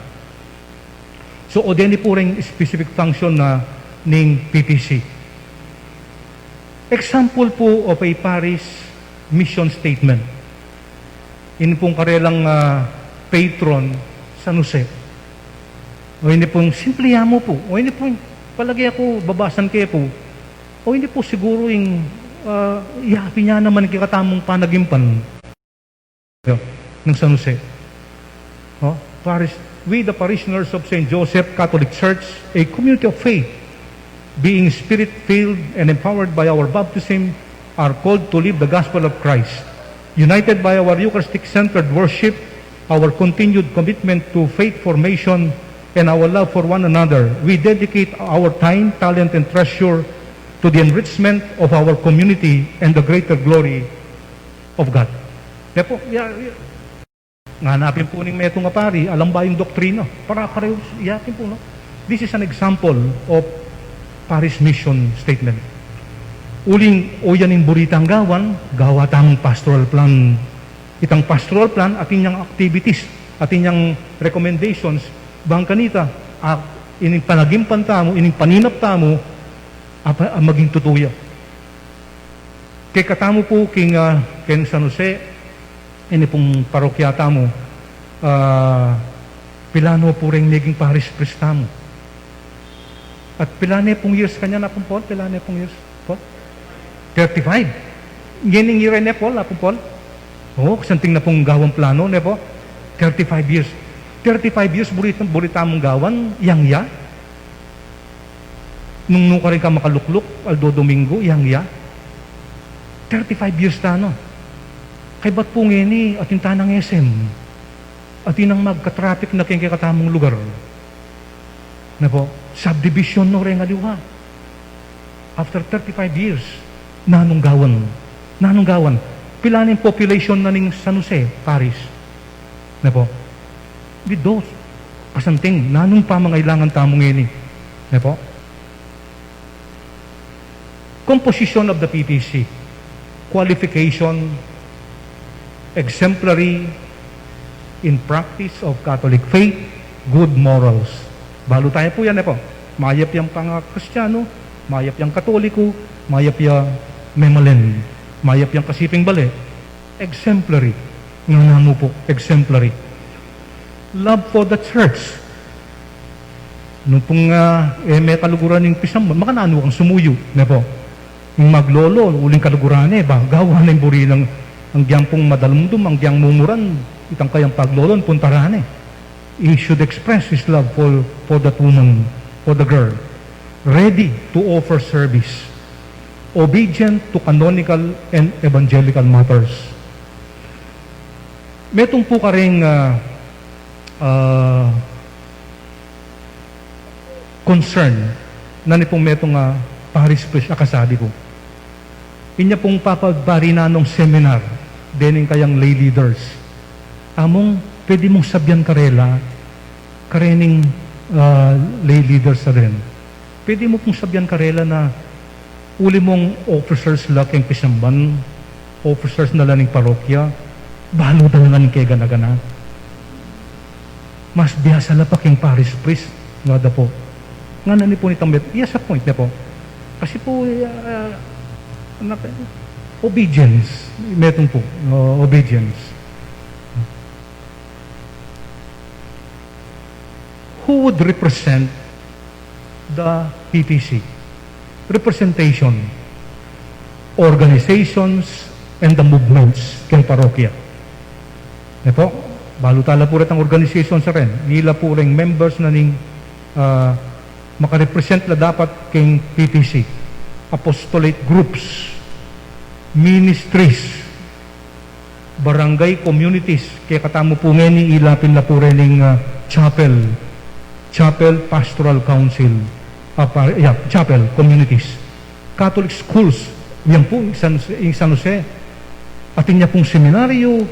So, o deni po rin specific function na ning PPC. Example po of a parish mission statement. Ini pong karelang patron San Jose. O hindi pong simple mo po. O hindi pong palagi ako babasan kayo po. O hindi po siguro yung ihapi niya naman kikatamong panagimpan ng San Jose. We, the parishioners of St. Joseph Catholic Church, a community of faith, being spirit-filled and empowered by our baptism, are called to live the gospel of Christ. United by our Eucharistic-centered worship, our continued commitment to faith formation, and our love for one another, we dedicate our time, talent, and treasure to the enrichment of our community and the greater glory of God. Kaya po, hanapin po ng metong pari, alam ba yung doktrina? Para-pareho, iyakin po, no? This is an example of parish mission statement. Uling o yan yung buritang gawa tamang pastoral plan. Itang pastoral plan, ating niyang activities, ating niyang recommendations, bang kanita, ining panagimpan tamo, ining paninap tamo, maging tutuya. Kaya katamo po king San Jose, ini pong parokya tamo, pilano po rin naging parish priest tamo. At pilane pong years kanya na pong Paul? Pilane pong years? Paul? 35. Ngayon year na Paul, na pong Paul? Kasanting na pong gawang plano, na po? 35 years. 35 years, burita mong gawan, yang-ya. Nung ka rin ka makalukluk, Aldo Domingo, yang-ya. 35 years na, no? Kay ba't po ngayon ating tanang SM? Ating nang magka-traffic na kikatamong lugar. Na po? Subdivision no rin aliwa. After 35 years, nanunggawan. Pilanin population na ning San Jose, Paris. Na po? With those, kasanting, nanong pamangailangan tamong ini. Na po? Composition of the PPC. Qualification, exemplary in practice of Catholic faith, good morals. Balo tayo po yan po. Mayap yung pang-Kristiyano, mayap yung Katoliko, mayap yung memalen, mayap yung kasiping bali, exemplary. Nga namo po, exemplary. Love for the church. Nung pong may kaluguran yung pisam, makanano kang sumuyo, na po. Yung maglolo, uling kaluguran gawa na yung buri ng ang diyang pong madalumdum, ang diyang mumuran, itang kayang paglolon, puntarane. He should express his love for that woman, for the girl. Ready to offer service. Obedient to canonical and evangelical matters. Metong po ka rin concern na ni pong metong parish priest akasabi ko. Inya pong papabari na nung seminar dening kayang lay leaders. Among pwede mong sabyan karela karening lay leaders sa rin. Pwede mo pong sabyan karela na uli mong officers laking pisamban, officers na laning parokya, balo na lang kay gana-gana. Mas biyasa la pa king parish priest nga da po. Nga na ni po nitang sa point na po. Kasi po obedience. Metong po. Obedience. Who would represent the PPC? Representation. Organizations and the movements kay parokya. E po, balutala po rin ang organization sa rin. Nila po rin members na ning makarepresent na dapat kay PPC. Apostolate groups, ministries, barangay communities, kaya katamo po ngayon ilapin na po rin ng chapel pastoral council, chapel communities, Catholic schools, yan po yung San Jose, atin niya pong seminaryo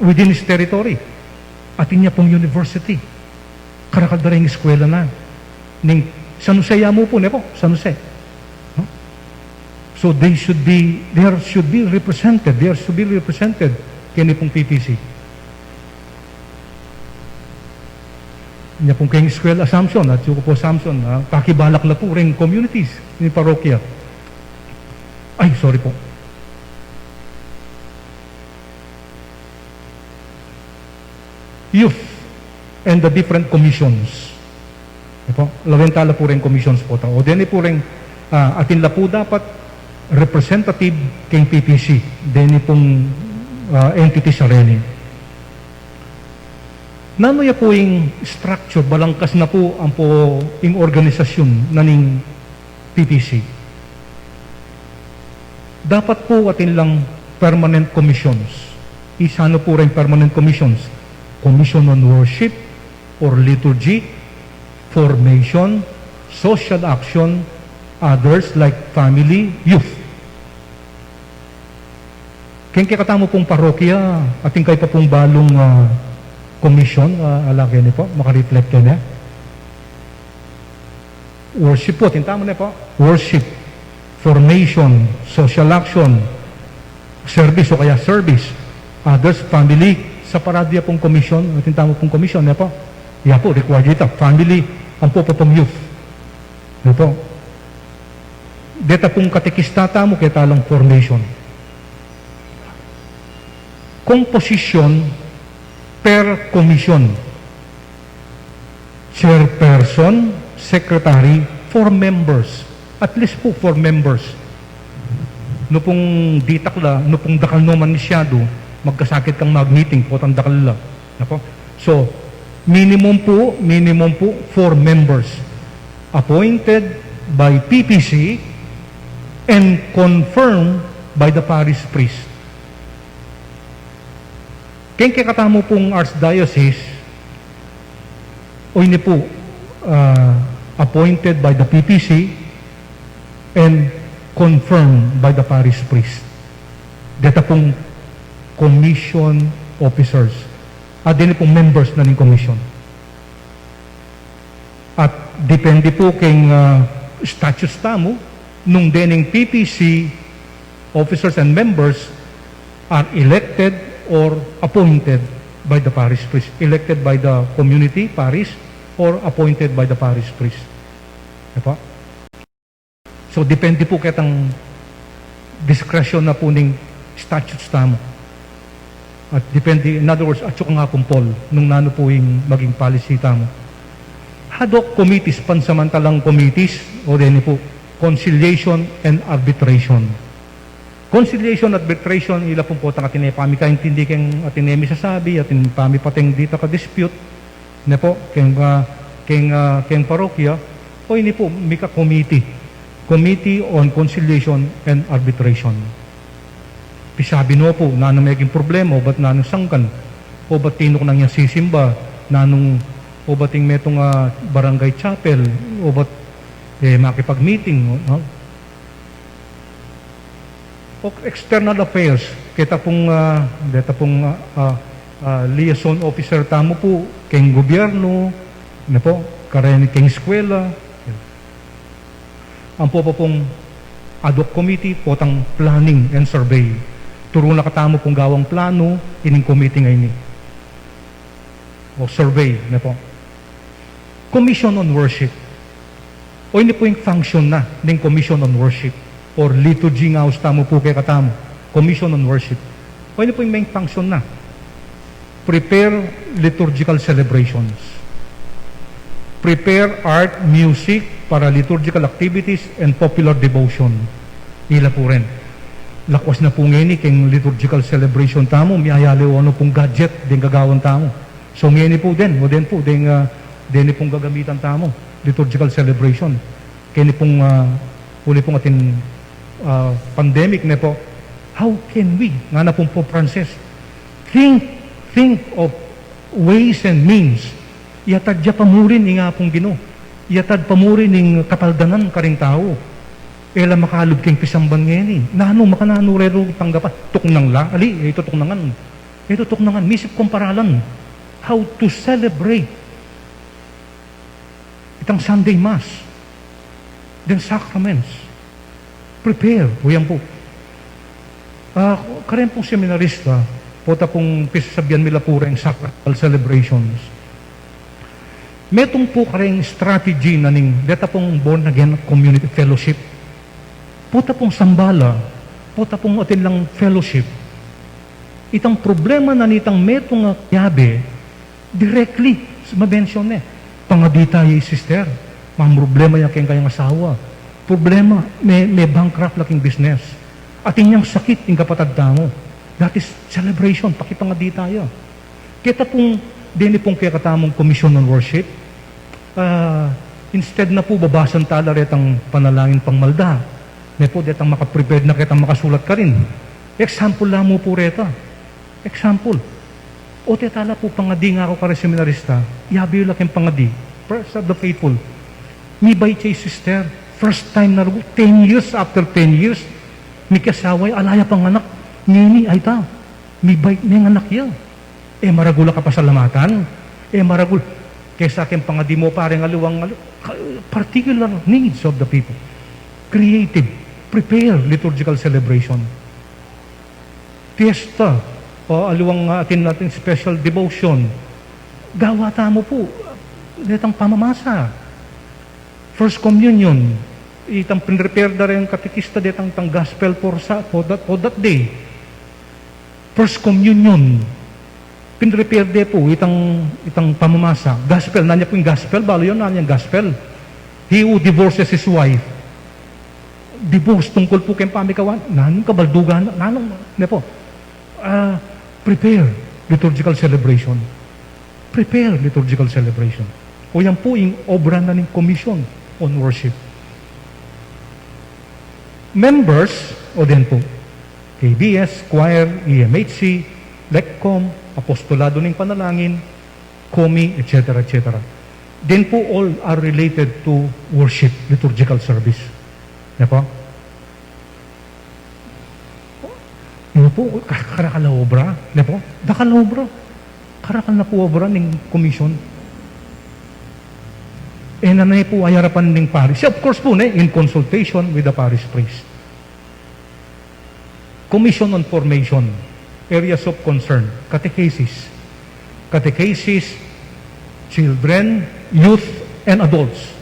within his territory, atin niya pong university, karakadaring eskwela na, ning San Jose mo po, po, San Jose. So they should be represented kini pong PPC. Niya pong King School Assumption at yung po Assumption, pakibalak na po rin communities ni parokya. Ay, sorry po. Youth and the different commissions. Ito, lawentala po rin commissions po. O din po rin atin la po dapat representative kay PPC din pong entity sa rin. Nanoya po yung structure, balangkas na po ang po yung organisasyon na ning PPC. Dapat po atin lang permanent commissions. Isano po rin permanent commissions? Commission on Worship or Liturgy, Formation, Social Action, others like Family, Youth. Kaya katamo pong parokya, ating kayo pa pong balong commission, alagay niyo po, makareflect kayo na. Worship po, tintamo na po. Worship, formation, social action, service o kaya service, others, family, sa paradya pong commission, tintamo pong commission na po. Yeah po, required dito. Family, ang po pong youth. Ano po? Deta pong katekistata mo, kaya talang formation. Composition per commission. Chairperson, secretary, 4 members. At least po 4 members. No pong ditakla, no pong dakal no man nisyado, magkasakit kang mag-meeting po, tang dakal la. So, minimum po 4 members. Appointed by PPC and confirmed by the parish priest. Kaya katamo pong Archdiocese, o ini po, appointed by the PPC and confirmed by the parish priest. Dito pong commission officers. At din pong members na ng commission. At depende po kay status tamo, nung dening PPC officers and members are elected or appointed by the parish priest. Elected by the community, parish, or appointed by the parish priest. Diba? So, depende po kitang discretion na po ning statutes tamo. At depende, in other words, at saka nga pong Paul, nung nano po yung maging policy tamo. Ad hoc committees, pansamantalang committees, o din po, conciliation and arbitration. Conciliation, arbitration, ila pong po, atinay pami kaintindi keng atinay misasabi, atin pami pateng dita ka dispute, na po, keng parokya, o ini po, mika committee, Committee on Conciliation and Arbitration. Pisabi no po, nanong may problema, o ba't nanong sangkan, o ba't tinok nang yung sisimba, nanong, o ba't yung metong barangay chapel, o ba't makipag-meeting, no? O external affairs, kita pong liaison officer tamo po, keng gobyerno, na po, karen keng eskwela, ang po pong ad hoc committee, potang planning and survey. Turo na katamo pong gawang plano, ining committee ngayon ni. O survey, na po. Commission on Worship. O ini po yung function na ng Commission on Worship or liturgy nga tamo po kay katamo. Commission on Worship. O ini po yung main function na. Prepare liturgical celebrations. Prepare art, music para liturgical activities and popular devotion. Ila po rin. Lakwas na po ngayon keng liturgical celebration tamo, miyayali o ano pong gadget din gagawan tamo. So ngayon po din, o din po, din pong gagamitan tamo, liturgical celebration. Kaya pong, uli pong atin pandemic na po, how can we, nga na pong po Frances, think of ways and means, iatad dya pamurin nga pong Ginoo, iatad pamurin ng kapaldanan karing tao, ela makalub keng pisamban ngayon Nano, makananurero tanggapan. Tuknang la. Ali, ito tuknangan. Ito tuknangan. Misip komparalan. How to celebrate itang Sunday Mass. Then sacraments. Prepare. O yan po. Karen pong seminarista, pota pong pisasabihan nila po rin sacramental celebrations. Metong po kareng strategy na ning deta pong born again community fellowship. Puta pong sambala, puta pong atin lang fellowship. Itang problema na nitang metong yabe, directly, mabensyon pangadita yung sister, mga problema yung kayang asawa. Problema, may bankrupt laking business. At inyang sakit, yung kapatad mo. That is celebration, pakipangadita yun. Kita pong, din pong kaya katamong Commission on Worship, instead na po babasan tala retang panalangin pang malda, may po detang makaprepared na kitang makasulat ka rin. Example lang mo po reta. Example. O tetala po pangadi nga ako kare seminarista, yabi yung laking pangadi. First of the faithful. Mi bay chay sister, first time na 10 years, after 10 years, mi kasaway, alaya pang anak, nini, ay ta, mi bay, may anak yan. Maragula ka pasalamatan, maragul, kesa aking pangadi mo parang aluwang, particular needs of the people. Creative. Prepare liturgical celebration. Fiesta, o aluwang atin natin special devotion. Gawa tamo po, itang pamamasa. First communion, itang pinrepare na rin katikista ditang gospel for that day. First communion, pinrepare de po itang pamamasa. Gospel, nanya po yung gospel, balo yun, nanya yung gospel. He who divorces his wife, divorce tungkol po kayong pamikawan, nanong kabaldugan, nanong, ne po, prepare liturgical celebration. Prepare liturgical celebration. O yan po yung obra na ng Commission on Worship. Members, o din po, KBS, Choir, EMHC, LECCOM, Apostolado ng Panalangin, COMI, etc., etc. Then po all are related to worship, liturgical service. Yan po? Yan po, karakal na obra. Yan po? Dakal na obra. Karakal na po obra ng commission. Nanay po ay harapan ng parish. Of course po, in consultation with the parish priest. Commission on Formation. Areas of concern. Catechesis. Catechesis, children, youth, and adults.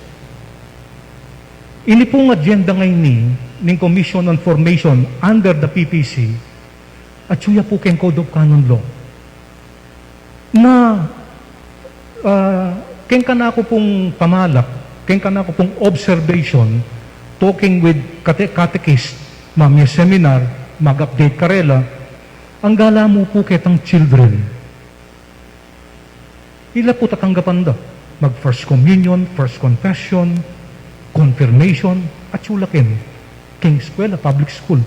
Ini pong agenda ngayon ng Commission on Formation under the PPC at suya po keng Code of Canon Law na keng kanako pong pamalak, keng kanako pong observation, talking with catechist, mamaya seminar, mag-update karela, ang gala mo po ketang children. Ila po tatanggapan da. Mag-first communion, first confession, confirmation, at sulakin. King eskwela, public school.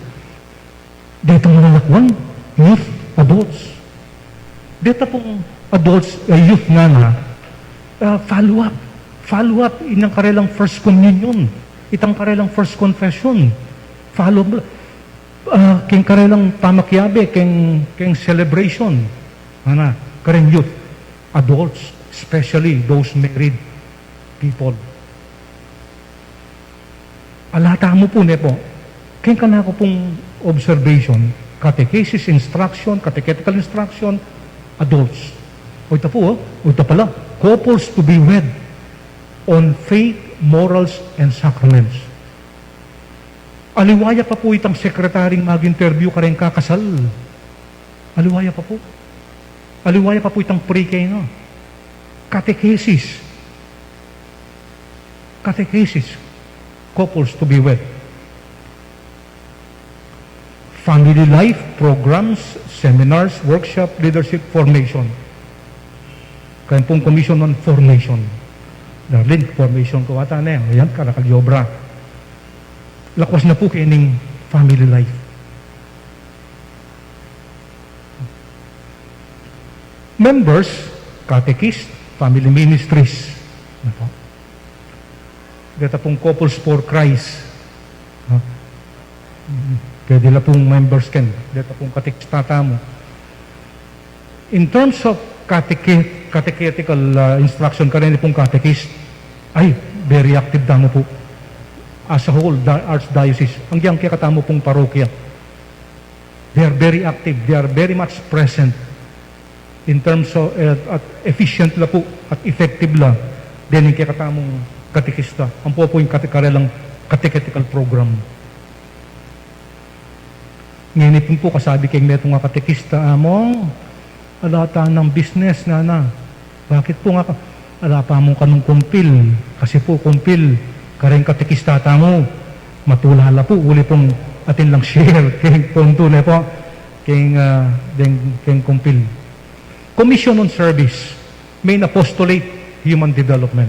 Dito mga lakwan, youth, adults. Dito pong adults, youth nga follow up. Follow up, inang karelang first communion. Itang karelang first confession. Follow up. King karelang pamakyabe, king celebration. Kareng youth, adults, especially those married people. Alata mo po, nepo. King kanako pong observation, catechesis, instruction, catechetical instruction, adults. O ito po, o ito pala, couples to be wed on faith, morals, and sacraments. Aliwaya pa po itang sekretaring mag-interview ka rin kakasal. Aliwaya pa po. Aliwaya pa po itang pre-K na. Catechesis. Catechesis. Couples to be wed. Family life, programs, seminars, workshop, leadership, formation. Kaya pong Commission on Formation. Darling, formation ko ata na yan. Ayan, karakalyobra. Lakwas na po kining family life. Members, catechist, family ministries. Dito pong couples for Christ. Pwede na pong members ken. Dito pong katekstata mo. In terms of catechetical instruction, karene pong catechist, ay, very active damo po. As a whole, the Archdiocese, ang diyang kikatamo pong parokya. They are very active. They are very much present in terms of at efficient la po at effective la din yung kikatamong katekista. Ang po yung karelang catechetical program. Ngayon po kasabi kay meto nga katekista among alata ng business na. Bakit po nga alapa mong kanong kumpil? Kasi po kumpil kareng katekista tamo matulala po uli pong atin lang share keng punto na po keng kumpil. Commission on Service, main apostolate, human development.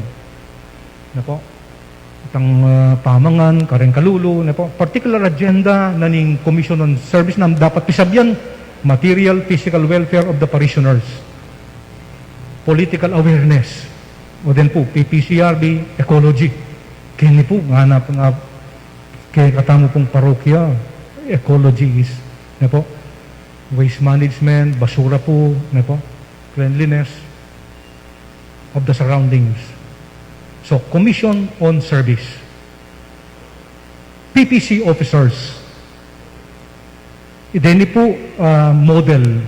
Na po, itang pamangan, kareng kalulo, na po, particular agenda na ning Commission on Service na dapat pisabyan, material, physical welfare of the parishioners, political awareness, o din po, PPCRB, ecology. Kini po, nga kaya katamo pong parokya, ecology is, na po, waste management, basura po, na po, cleanliness of the surroundings. So, Commission on Service. PPC officers. Ideni po model.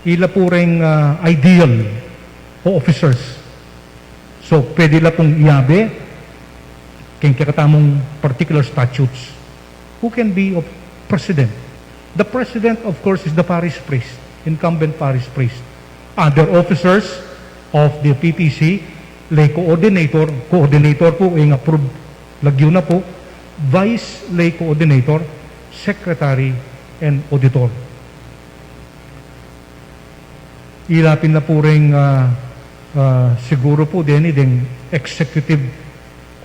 Ila po rin ideal o officers. So, pwede la pong iabe kung kakatamong particular statutes. Who can be of president? The president, of course, is the parish priest, incumbent parish priest. Other officers of the PPC, lay coordinator po, yung approved lagyo na po, vice lay coordinator, secretary, and auditor. Ilapin na po rin siguro po din executive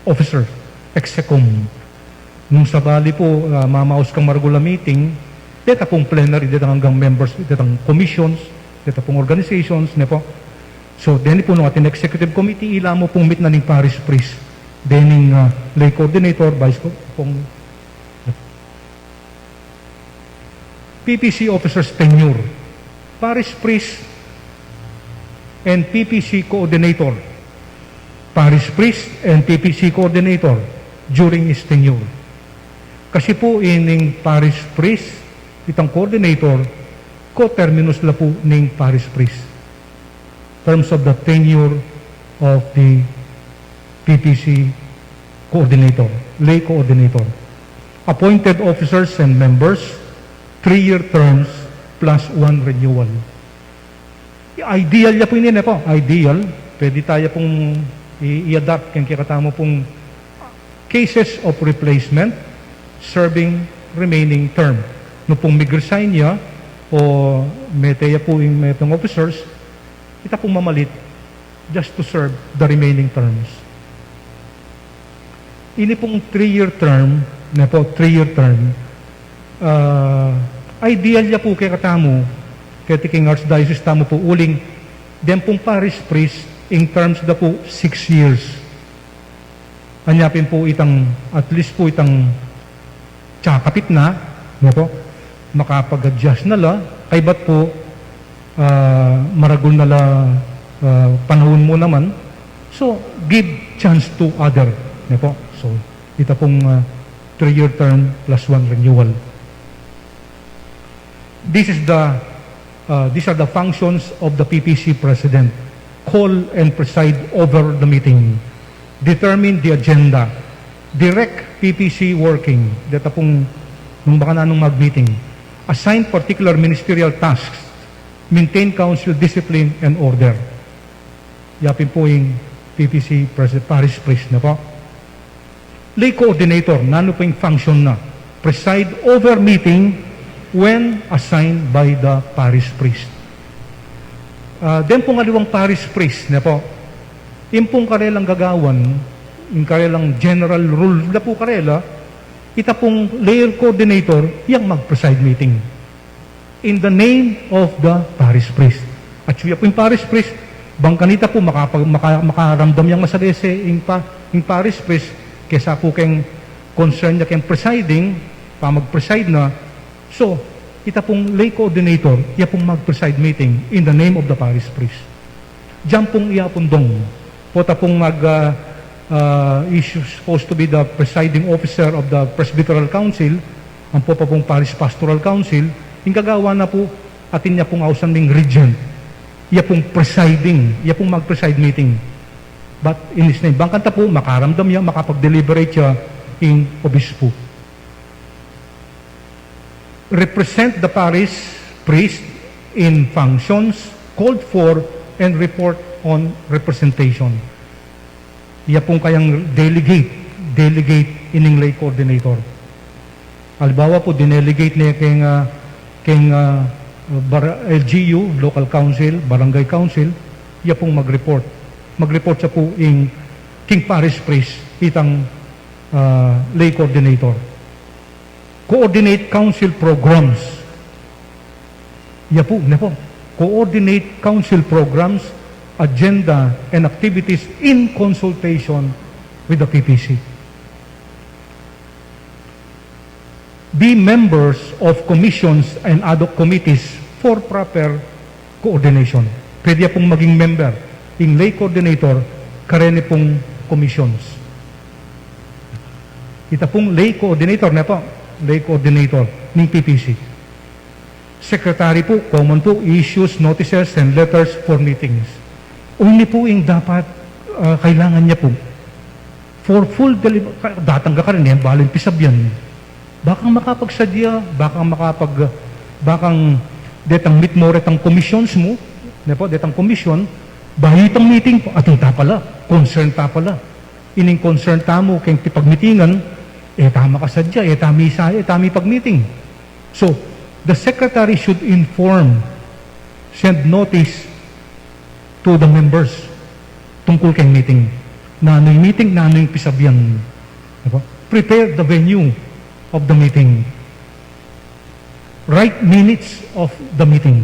officer, execom. Nung sa bali po, mamaos kang margula meeting, dito pong plenary, dito hanggang members, dito commissions, dito pong organizations, ne po. So, deni po nung ating executive committee, ila mo pong meet na ning parish priest, dening lay coordinator, vice pong PPC officers tenure, parish priest, and PPC coordinator, parish priest and PPC coordinator during his tenure. Kasi po ining parish priest, itang coordinator, co-terminus la po ning parish priest. Terms of the tenure of the PPC coordinator, lay coordinator. appointed officers and members, 3-year terms plus 1 renewal. Ideal ya po ini po, ideal. Pwede tayo pong i-adapt kung kikatamo pong cases of replacement serving remaining term. No pong mig-resign niya o meteya po yung metong officers, kita pong mamalit just to serve the remaining terms. Ini pong 3-year term, na po 3-year term, ideal niya po kay katamo, kay King Archdiocese tamo po uling, den pong parish priest in terms da po 6 years. Anyapin po itang, at least po itang tsakapit na po, makapag-adjust na la, kay ba't po maragol na la panahon mo naman. So, give chance to other. Po. So, ita pong 3-year term plus 1 renewal. These are the functions of the PPC president. Call and preside over the meeting. Determine the agenda. Direct PPC working. Dito pong nung baka na nung mag-meeting. Assign particular ministerial tasks. Maintain council discipline and order. Yapin po yung PPC parish priest na po. Lay coordinator, nano po yung function na. Preside over meeting when assigned by the parish priest. Then pong aliwang parish priest na po, yung pong karelang gagawan, yung karelang general rule na po karela, ita pong layer coordinator, yung mag-preside meeting. In the name of the parish priest. At siya po yung parish priest, bang kanita po makaramdam yung masalese yung parish priest, kesa po kayong concern niya kayong presiding, pa mag-preside na. So, ita pong lay coordinator, iya pong mag-preside meeting in the name of the parish priest. Diyan pong iapundong. Pota pong is supposed to be the presiding officer of the Presbyteral Council, ang po pa pong Parish Pastoral Council, yung gagawa na po atin niya pong outstanding regent. Iya pong presiding, iya pong mag-preside meeting. But in his name, bangkanta po, makaramdam niya, makapag-deliberate siya in obispo. Represent the parish priest in functions called for and report on representation. Iya pong kayang delegate ining lay coordinator. Halimbawa po, dinelegate niya keng LGU, local council, barangay council, iya pong mag-report. Mag-report siya po in king parish priest, itang lay coordinator. Coordinate council programs. Iya po, coordinate council programs, agenda, and activities in consultation with the PPC. Be members of commissions and ad hoc committees for proper coordination. Pwede pong maging member in lay coordinator, karene pong commissions. Ita pong lay coordinator na po, lay coordinator ng PPC. Secretary po, common po, issues, notices, and letters for meetings. Only po yung dapat kailangan niya po. For full datang ka rin yan, balin pisab yan. Bakang makapagsadya, bakang detang meet mo retang commissions mo, detang commission, bahitang meeting po, atita pala, concern ta pala. Ining concern ta mo, kayong tipag-meetingan, tama ka sadya, tami pag-meeting. So, the secretary should inform, send notice to the members tungkol kay meeting. Nano'y meeting, nano'y pisabyan. Prepare the venue of the meeting. Write minutes of the meeting.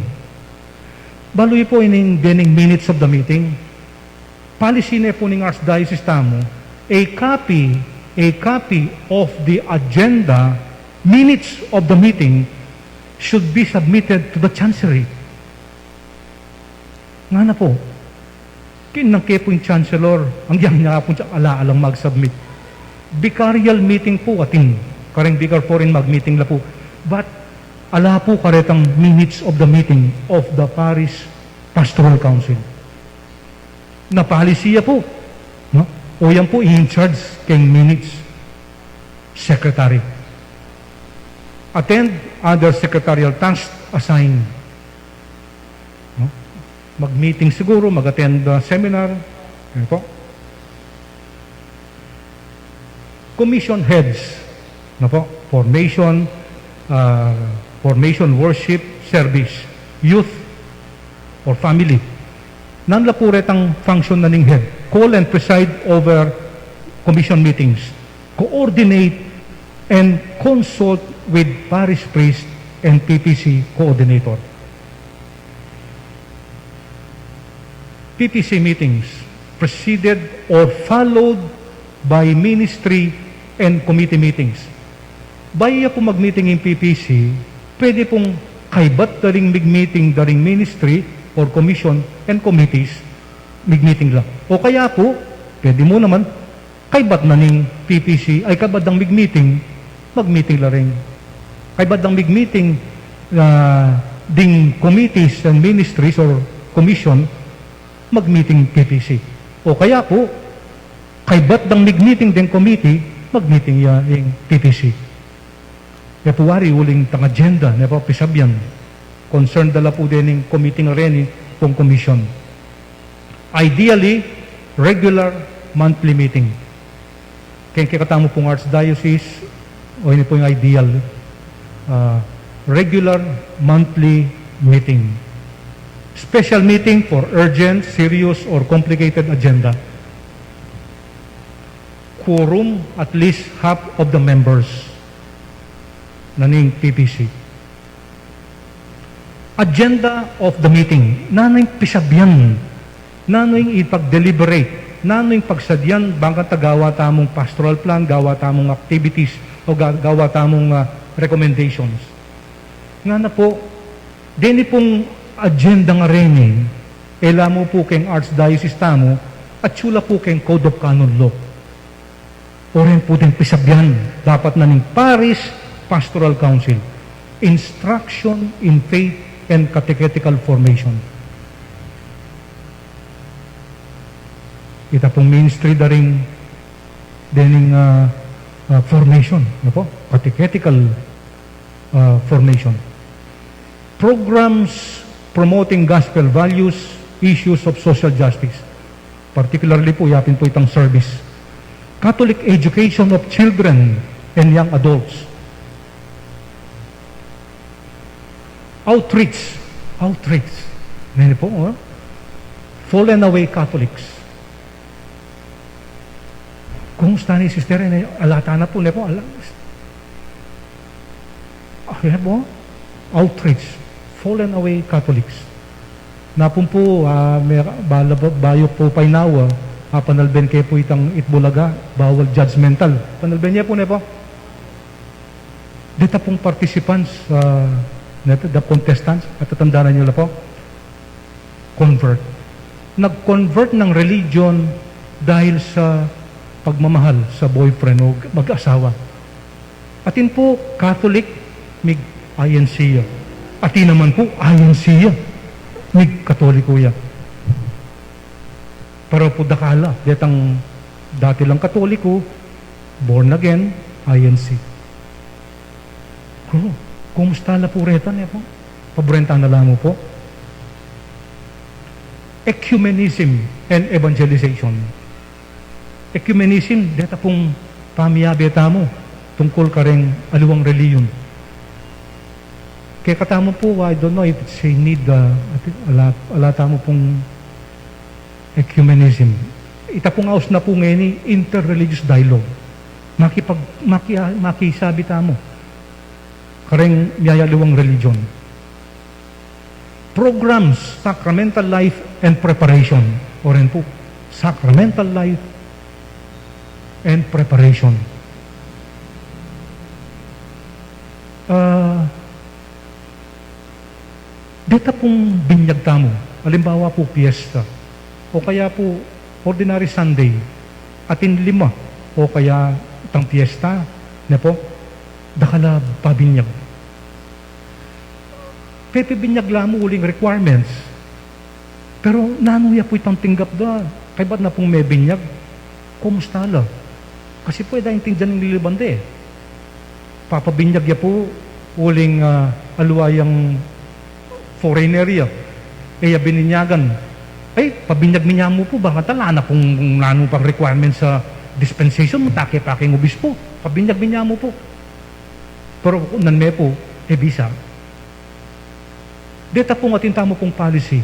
Baloy po ining dening minutes of the meeting. Policy na po ng Archdiocese tamo, a copy of the agenda, minutes of the meeting should be submitted to the Chancery. Nga na po, kinangke po yung Chancellor, ang yang niya po siya alaalang mag-submit. Vicarial meeting po atin, kareng vicar po rin mag-meeting la po. But, ala po karetang minutes of the meeting of the Parish Pastoral Council. Napalisiya po, no? O yan po in charge kay minutes secretary. attend other secretarial tasks assigned. No? Mag-meeting siguro, mag-attend seminar. Ano po? Commission heads. No po? Formation, worship, service, youth, or family. Nanla po ang function na ning head. Call and preside over commission meetings. Coordinate and consult with parish priest and PPC coordinator. PPC meetings preceded or followed by ministry and committee meetings. Baya po mag-meeting in PPC, pwede pong kaibat daring mig-meeting daring ministry or commission and committees, mig-meeting lang. O kaya po, pwede mo naman, kaibat na ning PPC, ay kaibat ng mig-meeting, mag-meeting la rin. Kaibat ng mig-meeting ding committees and ministries or commission, mag-meeting PPC. O kaya po, kaibat ng mig-meeting ding committee, mag-meeting yung PPC. Kaya po wari uling tang agenda, na po pisabyan. Concern dala po din yung committee nga rin kung commission. Ideally, regular monthly meeting. Kaya kikatamo pong Archdiocese, o yun po yung ideal, regular monthly meeting. Special meeting for urgent, serious, or complicated agenda. Quorum at least half of the members naning PPC. Agenda of the meeting. Nano'y pisabyan. Nano'y ipag-deliberate. Nano'y pagsadyan bangka tagawa tamong pastoral plan, gawa tamong activities, o gawa tamong recommendations. Nga na po, dini pong agenda nga rin ela mo po keng Archdiocese tamo at sula po keng Code of Canon Law. O rin po din pisabyan. Dapat na ning Parish Pastoral Council. Instruction in faith and catechetical formation. Ita pong ministry daring dening formation, no po? Catechetical formation. Programs promoting gospel values, issues of social justice. Particularly po, yapin po itang service. Catholic education of children and young adults. Outreach. Ngayon po, fallen away Catholics. Kumusta ni sister? Alata na po, po. Po, outreach. Fallen away Catholics. Napun po, bayo po painawa, panalben kayo po itang itbulaga, bawal judgmental. Panalben niya po, po. Dito pong participants, the contestants, at tatandaan nyo lang po, convert. Nag-convert ng religion dahil sa pagmamahal sa boyfriend o mag-asawa. Atin po, Catholic, mig INC. Atin naman po, INC. Mig Katoliko ya. Pero po dakala, detang dati lang Katoliko, born again, INC. Kumusta na po reta niya po? Paborenta na lang mo po. Ecumenism and evangelization. Ecumenism, deta pong pamiyabeta mo tungkol ka rin aluwang reliyon. Kaya katamo po, I don't know if it's a need, alata mo pong ecumenism. Ita pong aus na po ngayon interreligious dialogue. Makisabi tamo. Kareng miyayaluwang religion. Programs, sacramental life and preparation. O rin po, sacramental life and preparation. Dito pong binyag tamo, halimbawa po piyesta, o kaya po ordinary Sunday, atin 5, o kaya itang piyesta, na po, dakala pabinyag. Pepe binyag lamo uling requirements. Pero nanuya po itang tinggap da. Kaya ba't na pong may binyag? Kumusta la? Kasi po, dahil tingdyan ng nilibande. Papabinyag ya po, uling aluayang foreign area, bininyagan. Pabinyag-minya mo po, baka tala na pong nano pang requirement sa dispensation mo, take-take obispo. Pabinyag-minya mo po. Pero kung nanme po, bisa. Deta pong atinta mo pong policy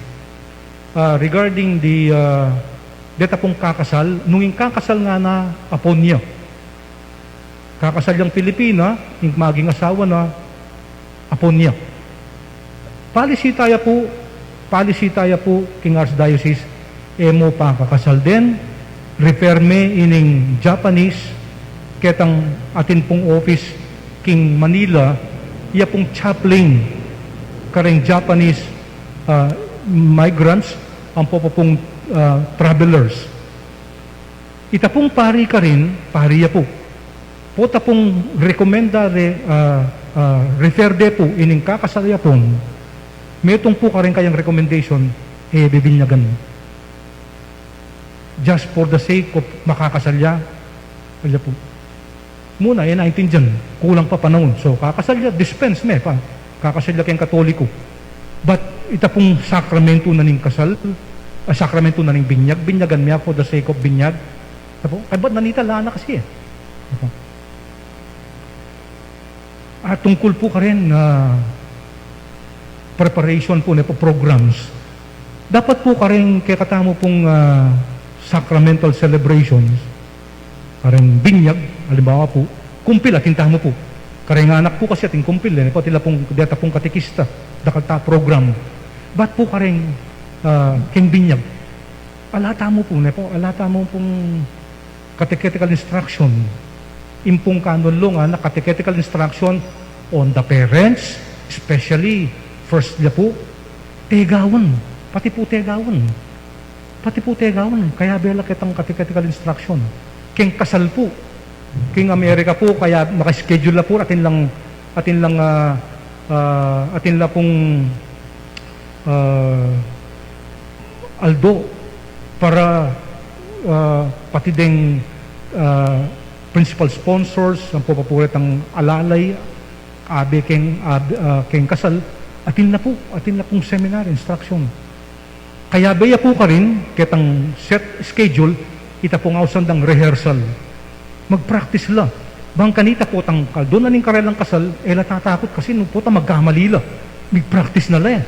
regarding the deta pong kakasal, nung yung kakasal nga na apon niya. Kakasal yung Pilipina, yung maging asawa na apon niya. Policy tayo po, King Archdiocese, emo pa kakasal din, refer me ining Japanese, ketang atin pong office, King Manila, iya pong chaplain, kareng Japanese migrants, ang pong travelers. Ita pong pari ka rin, pariya po. Po ta pong rekomenda, refer de po, ining kakasalya pong, metong po ka rin kayang recommendation, bibinyagan. Just for the sake of makakasalya, kaya po. Muna, naintindihan, kulang pa panahon. So, kakasalya, dispense me pa. Kakasalya kayong Katoliko. But, ita pong sakramento na ning kasal, sakramento na ning binyag, binyagan niya for the sake of binyag. Ay, ba't nanita lana kasi At tungkol po ka rin na preparation po na po programs. Dapat po ka rin kaya pong sacramental celebrations, kareng binyag, halimbawa po, kumpil at mo po. Kareng anak po kasi ating kumpil, po tila pong data pong katikista, dakata program. Ba't po kareng king binyag? Alata mo po, alata mo pong catechetical instruction. Impong kanunlo nga na catechetical instruction on the parents, especially, first niya po, tegawan. Pati po tegawan. Kaya bela kitang catechetical instruction. King kasal po. King Amerika po, kaya makaschedule na po, atin lang pong aldo para pati ding principal sponsors, ang pupapulit ang alalay, king kasal, atin na pong seminar, instruction. Kaya baya po ka rin, kitang set schedule, ita pong ausandang rehearsal. Mag-practice la. Bang kanita po tang doon na ning karelang kasal, natatakot kasi nung po magkamali la. Mag-practice na la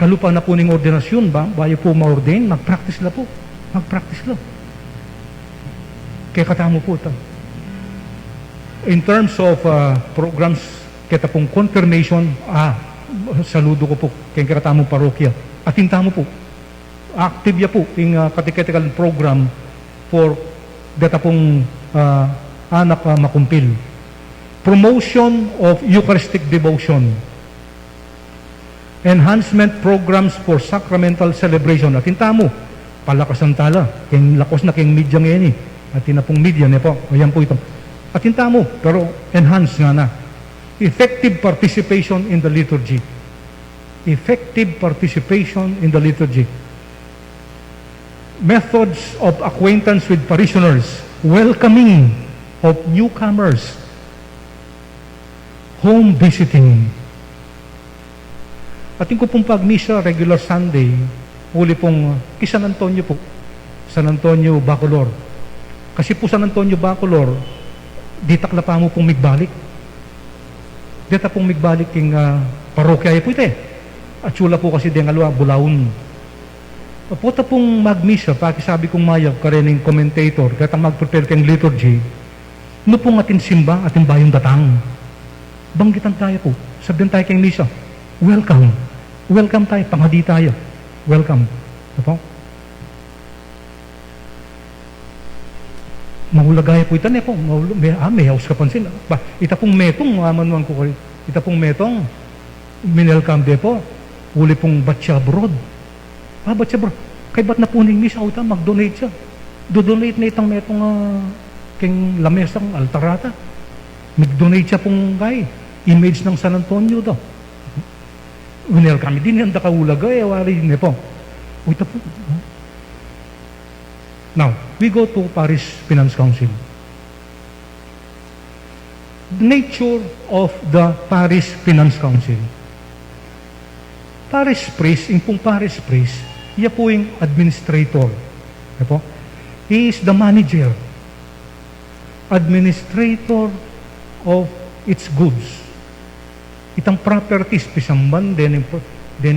Kalupa na po ning ordinasyon, bayo po ma-ordain, mag-practice la po. Mag-practice la. Kaya katamo po ta. In terms of programs, kita pong confirmation, saludo ko po, kaya katamong parokya. Atinta mo po. Active ya po yung catechetical program for data pong anak makumpil. Promotion of Eucharistic devotion. Enhancement programs for sacramental celebration. Atinta mo, palakasan tala. Kaya lakos na kayong media ngayon Atin na pong media po. Ayan po ito. Atinta mo, pero enhance nga na. Effective participation in the liturgy. Effective participation in the liturgy. Methods of acquaintance with parishioners, welcoming of newcomers, home visiting. Ating ko pong pag-misa regular Sunday, uli pong San Antonio po, San Antonio Bacolor. Kasi po San Antonio Bacolor, ditakla pa mo pong migbalik. Dita pong migbalik yung parokya po ito At sula po kasi din alwa, Bulaon. Puta pong mag-misa, pakisabi kong mayag, karening commentator, katang mag-prepare kang liturgy, no pong atin simba, atin bayong datang. Banggitan tayo po, sabihin tayo kang misa, welcome. Welcome tayo, pangadi tayo. Welcome. Ito? Mahulagaya po ito po, may house ka pansin. Ita pong metong, manuan ko kayo. Ita pong metong, minelcome de po, uli pong batya abroad. Ba't siya bro? Kaya ba't napuning misa uta? Mag-donate siya. Do-donate na itang metong king lamesang altarata. Mag-donate siya pong image ng San Antonio daw. Winel kami din yan dakaulaga wari din po. Uita po. Now, we go to Parish Finance Council. nature of the Parish Finance Council. Parish priest, yung pong parish priest, iya po yung administrator. Okay po? He is the manager, administrator of its goods. Itang properties, pisamban, din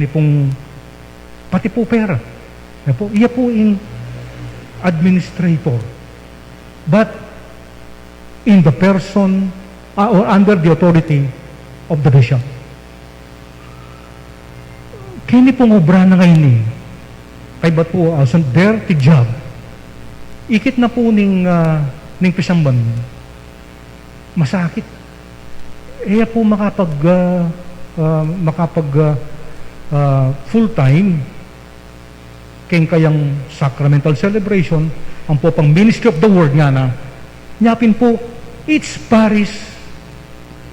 pong, pati po pera. Okay po? Iya po yung administrator. But, in the person, or under the authority of the bishop. Kini pong obra na ngayon ni, kay ba't po, as dirty job, ikit na po ning pisamban, masakit. Iya po full-time, kayang sacramental celebration, ang po pang ministry of the word nga na, nyapin po, each parish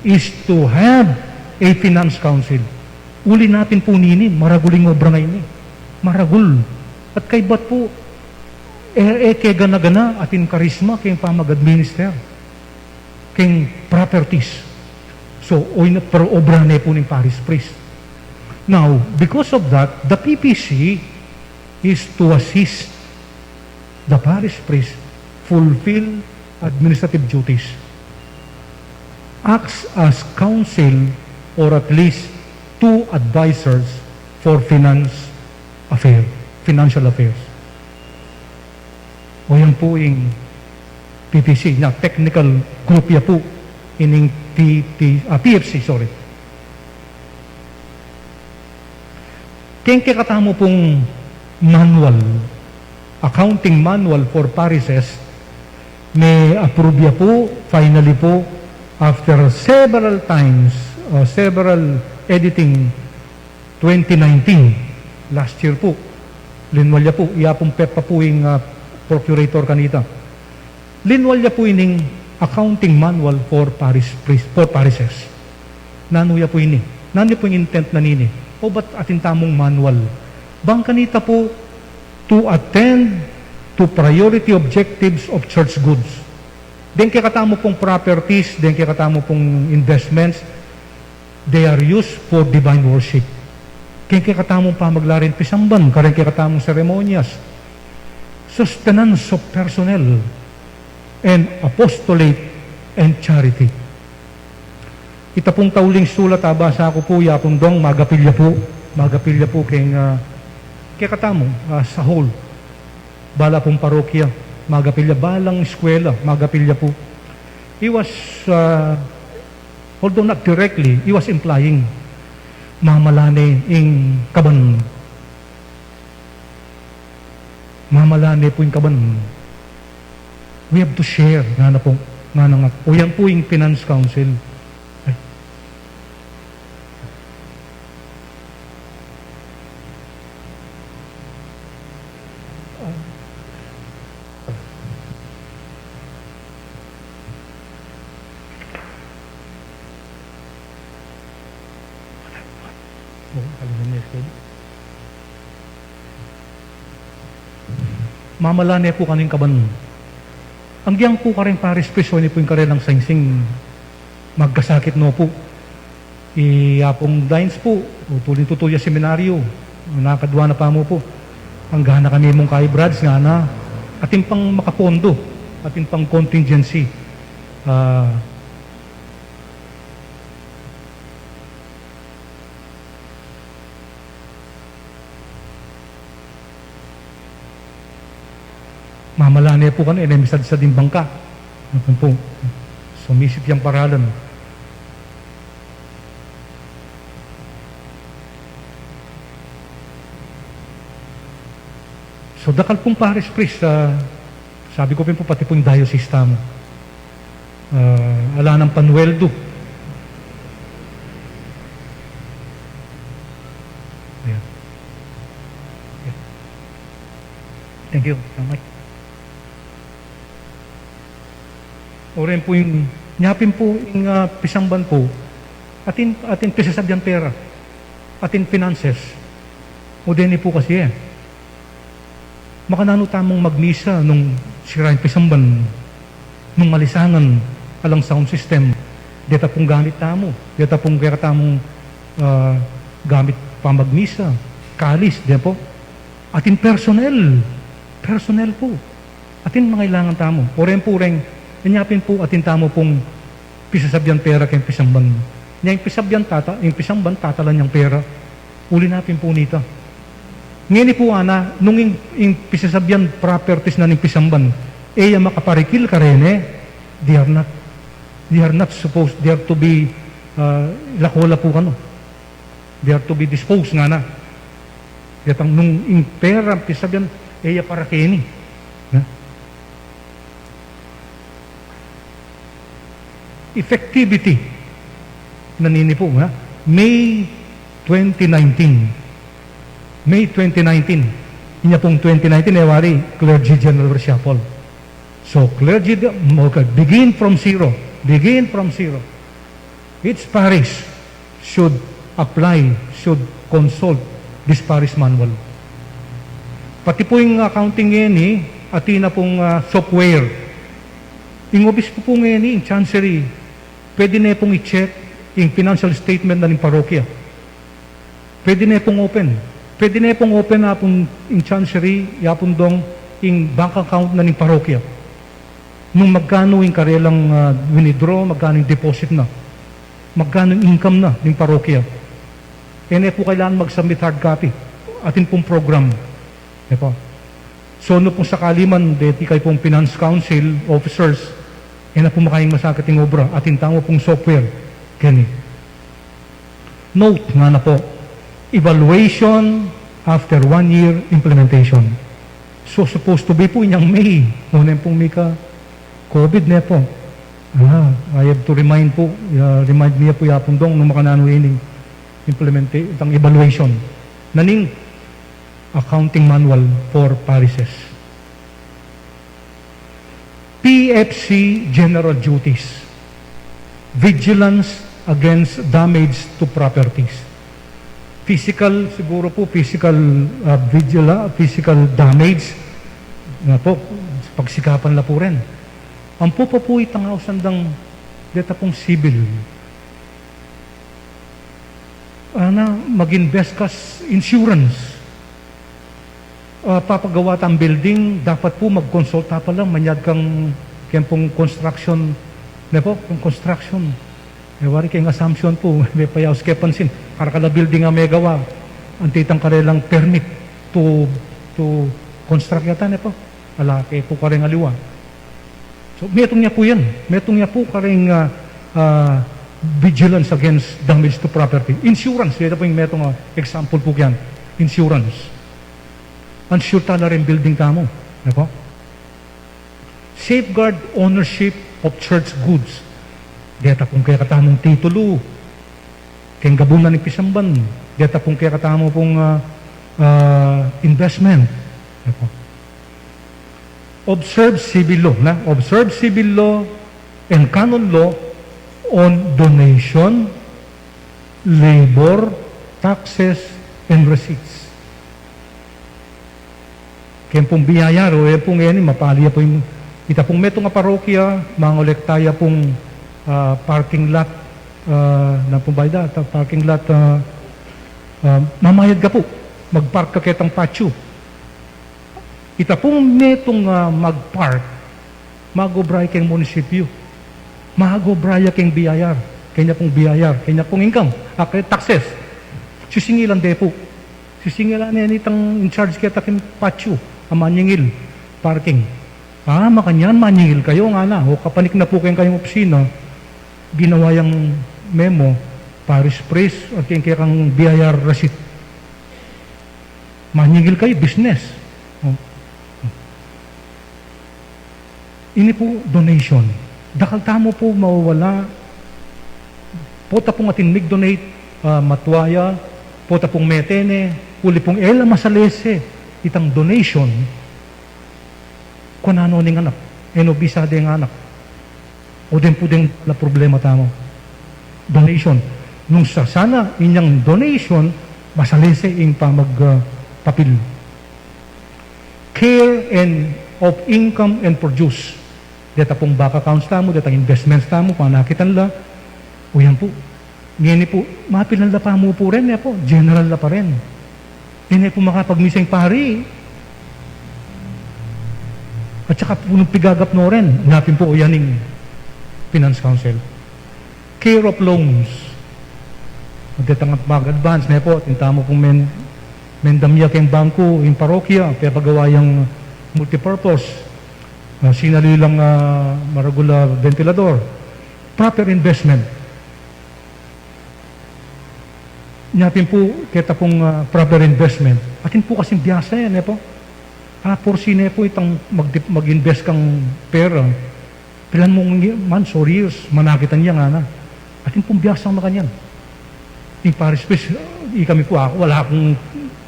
is to have a finance council. Uli natin po nini, maraguling obra ngayon eh. Maragul. At kay ba't po, kay gana-gana atin karisma, kay pamag-administer, kay properties. So, pero obra na po ng parish priest. Now, because of that, the PPC is to assist the parish priest fulfill administrative duties, acts as counsel or at least two advisors for financial affairs. O yan po yung PPC, na technical group ya po, ining PFC, sorry. Kaya katamo pong manual, accounting manual for parishes, may approve ya po, finally po, after several times, several editing, 2019, last year po, linwalya po, iya pong PEPA po yung procurator kanita. Linwalya po ining accounting manual for parishes. Nanuya po ini. Nano po yung intent na nini. O ba't atin tamong manual? Bang kanita po to attend to priority objectives of church goods. Then kaya katamo pong properties, then kaya katamo pong investments, they are used for divine worship. Kaya katamong pamaglarin pisamban, kaya katamong seremonyas, sustenance of personnel, and apostolate and charity. Ita pong tauling sulat, abasa ako po, yapong dong, magapilya po kaya katamong sa whole. Bala pong parokya, magapilya, balang eskwela, magapilya po. He was, although not directly, he was implying, mamalane ing kaban. Mamalane po yung kaban. We have to share, nga na po, o yan po yung Finance Council. Ay. Mamalane po kaning kaban. Ang giyang po karing paris priest, ni po yung karelang sangsing magkasakit no po. Iyapong lines po, tulin-tutulya seminaryo, nakadwa na pa mo po. Ang gana kami mong kay Brads nga na, ating pang makapondo, ating pang contingency. Mamalane po ka na, inemisad sa dimbangka. Ano po? Sumisip yung paralan. So, dakal pong parish priest, sabi ko po, pati po yung diocese tamo. Ala ng panueldo. Ayan. Ayan. Thank you. Salamat. O rin po yung, nyapin po yung pisangban po, atin pisasabyan pera, atin finances. O din po kasi makanano tamang magmisa nung sirain pisangban, nung malisangan, alang sound system, deta pong gamit tamo, deta pong kaya tamong gamit pamagmisa, kalis, di po. Atin personnel po. Atin mangailangan tamo. Oren po rin, inyapin po atin tamo pong pisasabyan pera kayong pisangban. Yung pisangban tatalan niyang pera. Uli natin po nito. Ngayon po ana, nung yung pisasabyan properties na ng pisangban, makaparikil ka rin they are not supposed, they are to be lakola po kano. They are to be disposed nga na. Yatang nung yung pera, pisabyan, para kini. Effectivity. Nanini po, ha? May 2019. Inya pong 2019, wari, Clergy General Reshuffle. So, clergy, begin from zero. Each parish should apply, should consult this parish manual. Pati po yung accounting ngayon, atina pong software. Yung obispo po ngayon, yung chancery, pwede na pong i-check yung financial statement na ng parokya. Pwede na pong open. Pwede na pong open na pong yung chancery, yapon dong yung bank account na ng parokya. Nung magkano yung karelang withdraw, magkano yung deposit na. Magkano yung income na ng parokya. Po kailangan mag-submit hard copy. Atin pong program. So, no pong sakali man, deti kayo pong finance council, officers, na po makayang masakit yung obra. Atin tamo pong software. Gani. Note nga na po, evaluation after 1 year implementation. So, supposed to be po inyang May. Muna pong may COVID na po. I have to remind niya po yapon dong nung makanano ining itang evaluation naning accounting manual for parishes. PFC general duties. Vigilance against damage to properties. Physical, siguro po, physical damage na po, pagsikapan la po rin. Ang po itang sandang deta pong civil. Mag-invest kas insurance. Papagawa tang building, dapat po mag-consulta pa lang, manyad kang pong construction, kung construction. Wari kayong assumption po, may payaw skepansin, karakala building nga may gawa, ang titang karelang permit to construct yata, alaki po kareng aliwa. So, metong niya po yan. Metong niya po kareng vigilance against damage to property. Insurance, ito po yung metong example po yan. Insurance. Unsure tala rin building tamo. Safeguard ownership of church goods. Deta pong kaya katamong titulo. Kaya gabunan ng pisamban. Deta pong kaya katamo pong investment. Observe civil law. Observe civil law and canon law on donation, labor, taxes, and receipts. Kaya pong biyaya, pong yan, mapaliya po yung, kita pong metong parokya, mangolektaya pong parking lot, na pong bayda, parking lot, mamayad ka po, magpark ka ketang patio. Kita pong metong magpark, magobray keng munisipyo. Mahagobraya keng biyayar. Kanya pong biyayar. Kanya pong income. Taxes. Sisingilan depo. Sisingilan na itang in charge kaya takin patio. Manyingil. Parking. Makanyan, manyingil kayo nga na. O kapanik na po kayong opisina. Ginawa yung memo. Parish priest. At kaya kang biyayar receipt. Manyingil kayo. Business. Ini po donation. Dakal tamo po mawawala. Pota pong atin donate matwaya, pota pong metene, uli pong ela masalese, itang donation, kung ano ning anak, bisa ding anak. O din po ding na problema tamo. Donation. Nung sana inyang donation, masalese ing papil. Care and of income and produce. Deta pong bank accounts tamo, deta investments tamo, panakitan la, O yan po. Ngayon po, mapilan la pa mo po rin, po, general la pa rin. Hindi po makapagmisang pari. At saka po nung pigagap no rin, hanapin po o yaning Finance Council. Care of loans. Magdatangat mag-advance na po, tintamo pong mendamya kayong bangko, yung parokya, kaya pagawa yung multipurpose, sinalilang maragula ventilador, proper investment. Napin po, kita pong proper investment. Atin po kasing biyasa yan, po. Porsi na po itang mag-invest kang pera. Pilan mong months or years, manakitan niya nga na. Atin pong biyasa ang makanyan. Yung Paris Space, kami po ako, wala akong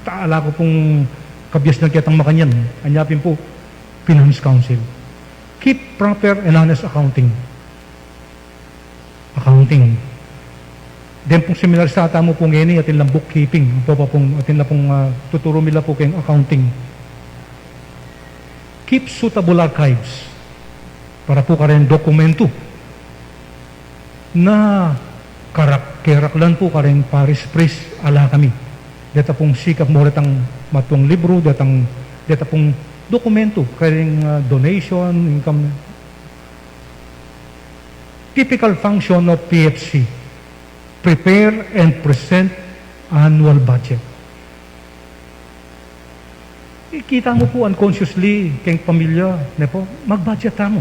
taala ko pong kabyas na kitang makanyan. Anyapin po, Finance Council. Keep proper and honest accounting. Then pong seminar sa ata mo pong ini, atin lang bookkeeping. Atin lang pong tuturo nila po kayong accounting. Keep suitable archives para po ka rin dokumento na keraklan po ka rin Paris Press ala kami. Dito pong sikap mo rin matong libro, dito pong dokumento, kayong donation, income. Typical function of PFC. Prepare and present annual budget. Ikita mo po unconsciously kayong pamilya, mag-budget mo.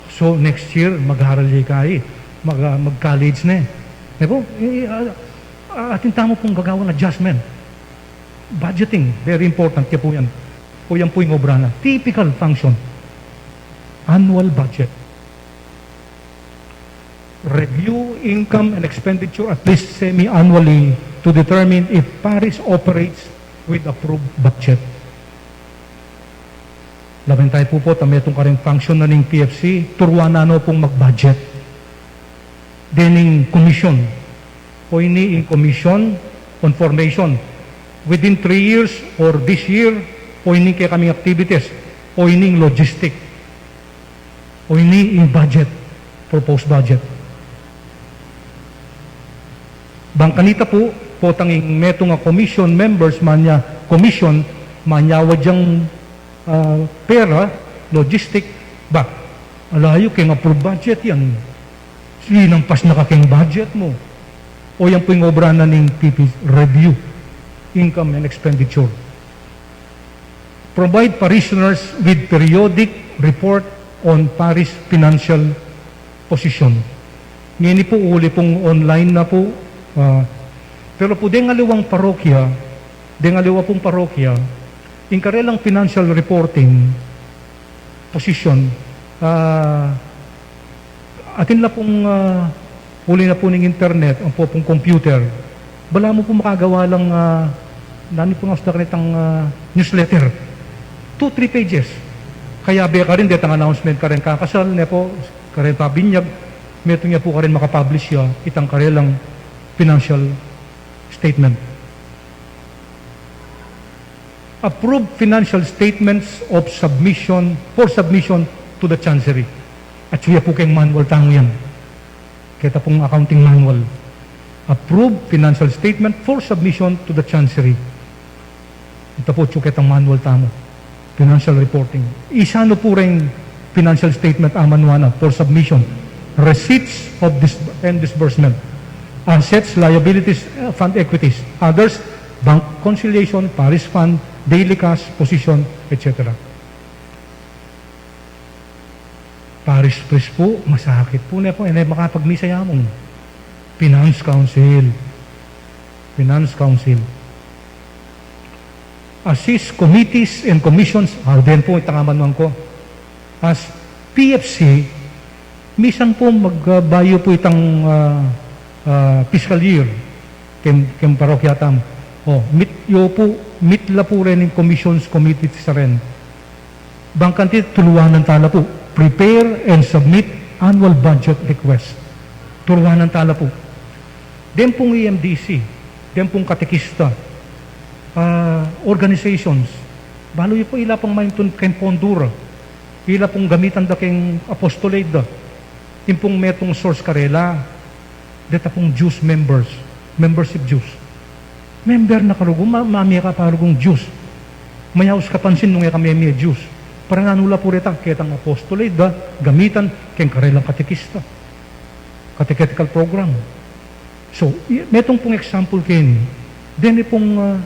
So next year, mag-aaral kayo, mag-college na. Atin tamo pong gagawang adjustment. Budgeting, very important kaya po yan. O yan po yung obra na. Typical function. Annual budget. Review income and expenditure at least semi-annually to determine if Paris operates with approved budget. Laban tayo po tametong karing function na ng PFC, turuan na pong mag-budget. Then in commission, o ini in commission on formation, within 3 years or this year, o ini kaya kaming activities, o ini logistic, o ini in budget, proposed budget. Bangkanita po, tanging metong commission members manya, commission, manyawa diyang pera, logistic, ba, alayo kayong approve budget yan. Sinampas na kayong budget mo. O yan po yung obra na ng PP review, income and expenditure. Provide parishioners with periodic report on parish financial position. Ngayon po, uli pong online na po. Pero po, deng aliwang parokya, in karelang financial reporting position, atin na pong uli na po ng internet, ang po pong computer, bala mo po makagawa lang, nani po nga sa kanitang newsletter, 2-3 pages. Kaya be ka rin, detang announcement ka rin kakasal, na po, ka rin pabinyag, meto niya po ka rin makapublish siya, itang karelang financial statement. Approved financial statements of submission, for submission to the Chancery. At suya po kayong manual tango yan. Kita pong accounting manual. Approved financial statement for submission to the Chancery. Ito po suya kitang manual tango. Financial reporting. Isano po rin financial statement amanuana for submission. Receipts of and disbursement. Assets, liabilities, fund equities. Others, bank conciliation, parish fund, daily cash, position, etc. Parish priest po, masakit po na po. Hindi makapagmisa yamong. Finance Council. Assist committees and commissions. Din po itangaman ko. As PFC, misan po magbayo po itang fiscal year kem parokya tam. Meet la po rin yung commissions committees sa rin. Bangkanti tuluanan tala po. Prepare and submit annual budget request. Tuluanan tala po. Dem pong EMDC, dem pong katekista, organizations, balo yung po ila pang maintun ken pondura, ila pong gamitan da keng apostolate da, yung pong metong source karela, deta pong Jews members, membership Jews. Member na karugong, mamiya ka parugong Jews. Mayaos kapansin nung kami may Jews. Para nanula po rita, kitang apostolate da, gamitan, keng karelang katekista. Catechetical program. So, metong pong example kayo ni, deni pong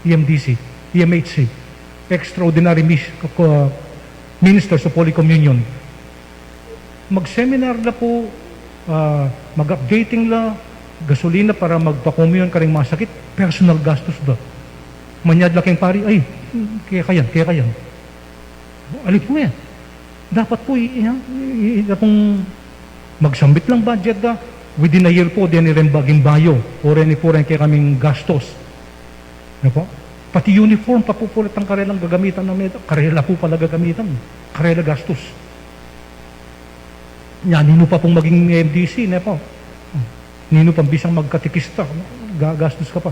EMDC, EMHC, Extraordinary Ministers of Holy Communion. Mag-seminar na po, mag-updating la, gasolina para magpa-communion ka rin mga sakit, personal gastos da. Manyad laking pari, ay, kaya kayan. Alip po yan. Dapat po, pong magsambit lang budget da, within a year po, din rin baging bayo, o rin po rin kaya kaming gastos. Ano po? Pati uniform, papupulit ang karelang gagamitan na karela po pala gagamitan. Karela gastos. Yan, nino pa pong maging MDC, na po. Nino pang bisang magkatikista, gagastos ka pa.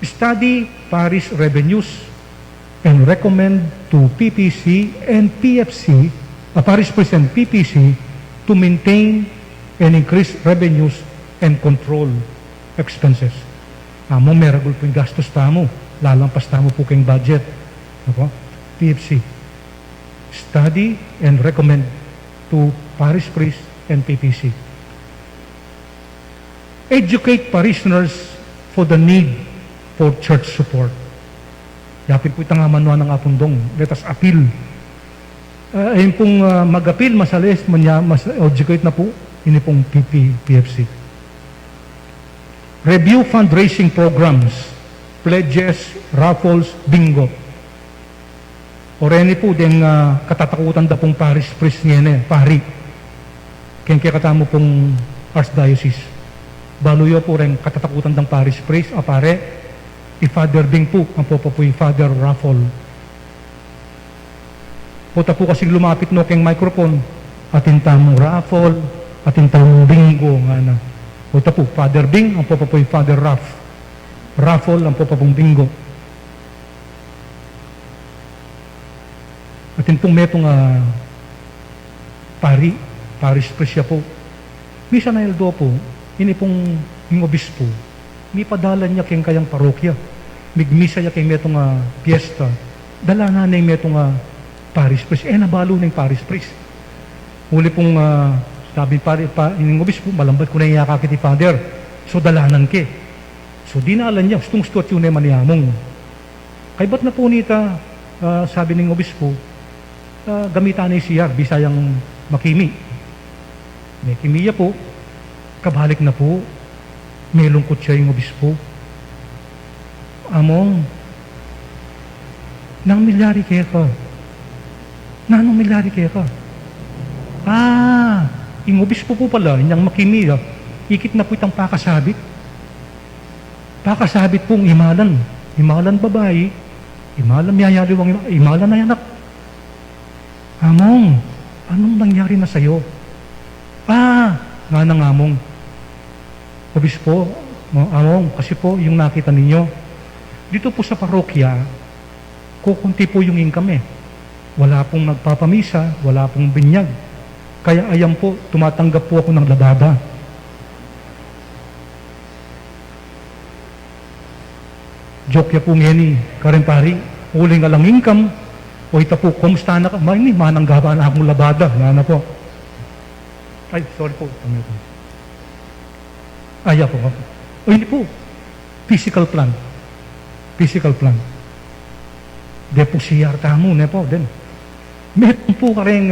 Study parish revenues and recommend to PPC and PFC, parish priest and PPC, to maintain and increase revenues and control expenses. Amo, meragul po yung gastos tamo. Lalampas tamo po kayong budget. Ako? PFC. Study and recommend to parish priest and PPC. Educate parishioners for the need for church support. Yapin po itang manuan ng apundong. Let us appeal. Ayun pong mag-appeal, mas educate na po, ini pong PFC. Review fundraising programs, pledges, raffles, bingo. Oreni po din katatakutan da pong parish priest ngayon pari. Kaya katamo pong archdiocese. Baluyo po rin katatakutan ng parish priest, pare, i-father bing po, ang po yung father raffle. Puta po kasing lumapit no keng microphone, atin tamong raffle, atin tamong bingo, nga na. Puta po, father bing, ang po yung father raffle, ang po pong bingo. Atin pong metong parish priest siya po. Misa na ildo po, ini pong yung obispo, may padala niya kayong kayang parokya. Migmisa niya kayong metong piyesta. Dala na yung metong parish priest. Nabalo na yung parish priest. Huli pong sabi yung obispo, malambat ko na yung yakakit ni father. So dalanan ke. So dinalan niya, gustong-gusto at yun ay maniyamong. Kay ba't na po nita, sabi ng obispo, gamitan na yung CR, bisayang makimi. May kimiya po, kabalik na po, may lungkot siya yung obispo. Among, nang milyari kaya ka. Nanong milyari kaya ka. Yung obispo po pala, yung makimi, ikit na po itang pakasabit. Pakasabit pong imalan. Imalan babae, imalan miyayaliwang, imalan na yanak. Among, anong nangyari na sa'yo? Nga nang among. Obispo, among, kasi po yung nakita ninyo, dito po sa parokya, kukunti po yung income Wala pong nagpapamisa, wala pong binyag. Kaya ayan po, tumatanggap po ako ng labada. Joke ya po ngeni, karen pari, uling alang income, o ita po, kumusta na ka? Manang gaba na akong labada, na po. Ay, sorry po. Aya po. O hindi po. Physical plan. Physical plan. De po siyar tamo, ne po. Den. Metong po ka rin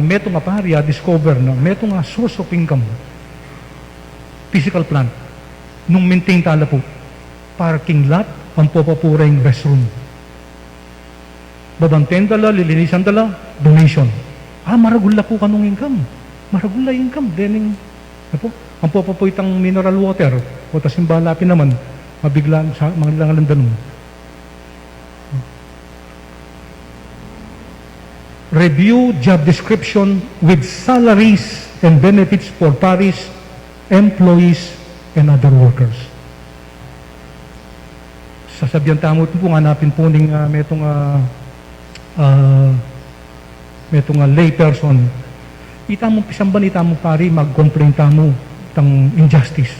metong aparya, discover na metong source of income. Physical plan. Nung maintain tala po. Parking lot, ang popapuring restroom. Babanten dala, lilinisan dala, donation. Maragula po kanong income. Maragula income. Dening, ang po itang mineral water. O tas yung balapin naman, mabiglang sa mga langalandan mo. Review job description with salaries and benefits for parish, employees, and other workers. Sasabihan tamo po, hanapin po ng metong lay person. ita mo pisamban, ita mo pari, mag-complain tamo tang injustice.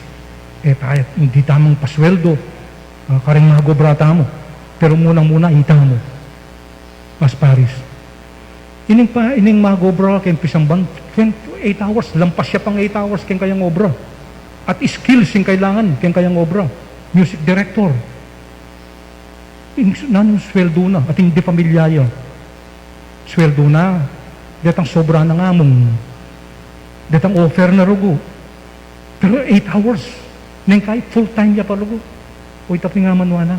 Tayo, hindi tamang pasweldo, karing magobra tamo. Pero muna, ita mo. Mas paris. Ining magobra, ken pisamban, 8 hours, lampas siya pang 8 hours, ken kayang obra. At skills yung kailangan, ken kayang obra. Music director. Nanong sweldo na, at hindi pamilyaya. Sweldo na, datang sobra na nga mong, datang offer na rugo. Pero 8 hours, nang kahit full-time niya pa rugo. O itapi nga manwana.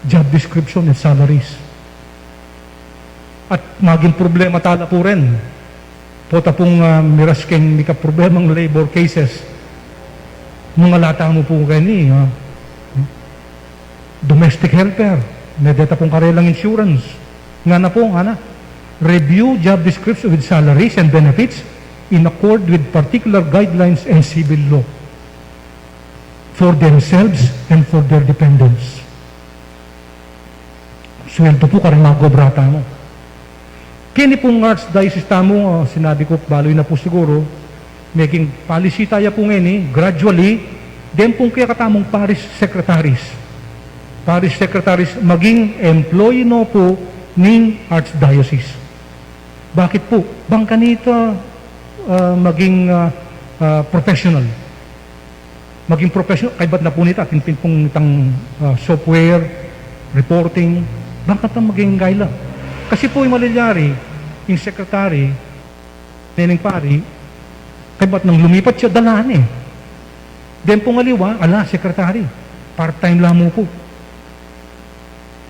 Job description and salaries. At maging problema tala po rin. Pota pong mirasking mika problemang labor cases. Mga lata mo po kani, domestic helper, may data pong karelang insurance. Nga na po, review job description with salaries and benefits in accord with particular guidelines and civil law for themselves and for their dependents. Sweldo po karing magobrata mo. Kini pong archdiocese tamo, sinabi ko, baloy na po siguro, making policy tayo po ngayon, gradually, then pong kaya katamong parish secretaries, maging employee no po ng archdiocese. Bakit po? Bang kanita maging professional. Maging professional, kay ba't na po nita, pinpin pong itang software, reporting, bakit na maging gaila? Kasi po yung malilyari, yung secretary, nening pari, kay ba't nang lumipat siya, dalaan eh. Then pong aliwa, secretary, part-time lang mo po.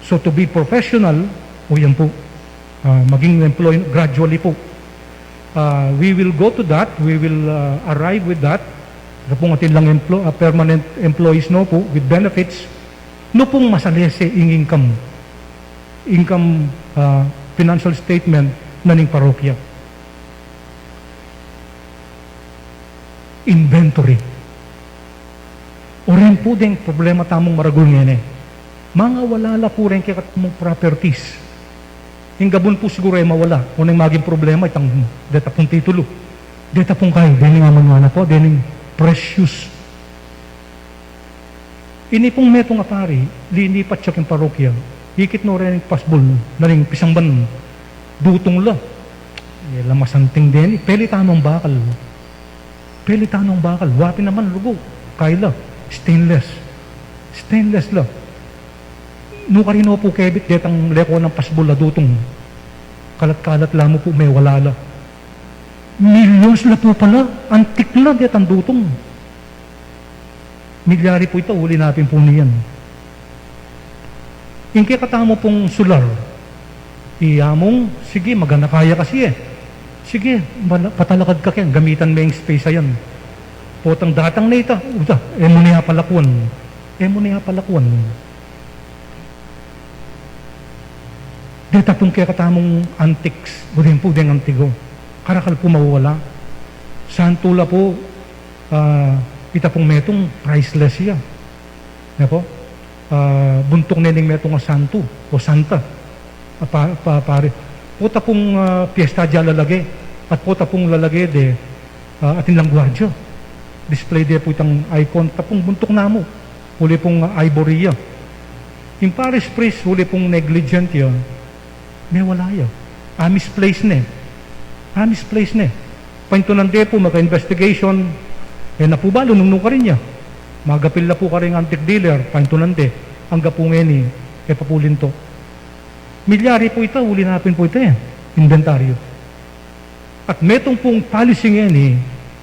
So to be professional, yan po, maging employee gradually po. We will go to that, we will arrive with that. Ito pong atin lang permanent employees no po, with benefits, no pong masalese yung income financial statement na ning parokya. Inventory. O rin po din problema tamong maragul ngayon eh. Mga walala po rin kaya katamong properties. Yung gabon po siguro ay mawala. O nang maging problema, itang data pong titulo. Data pong kayo, dening aman po, dening precious. Ini pong metong apari, linipat siya yung parokya. Hikit no rin yung pasbol, na rin pisangban, dutong la. Lamasanting din, pelitanong bakal. Pelitanong bakal, wapi naman, lugo, kaila, stainless. Stainless la. Nung karino po kebit, detang leko ng pasbol la dutong. Kalat-kalat lamo po, may walala. Millions la po pala, antik la, detang dutong. Milyari po ito, uli natin po niyan. Yung kaya katamo pong sular, iyamong, sige, maganda kaya kasi eh. Sige, patalakad ka kaya, gamitan mo yung space ayan. Potang datang na ito, mo niya palakwan. Mo niya palakwan. Dito pong kaya katamong antiques, budin po din antigo. Karakal po mawala. Santula po, ita pong metong priceless siya. Po? Buntok nening metong santo o santa. Pare. Puta pong piyesta dyan lalagay. At puta pong lalagay de atin lang gwardiyo. Display de po itang icon. Tapong buntok na mo. Huli pong ivory ya. Yung parish priest, huli pong negligent ya. May wala ya. Misplaced na. Misplaced na. Painto ng depo, maka-investigation, napubalo nung ka rin niya. Magapil na po ka rin antique dealer, painto ng de, ang gapungeni, papulin to. Milyari po ito, uli natin po ito inventaryo. At metong pong policy ngeni,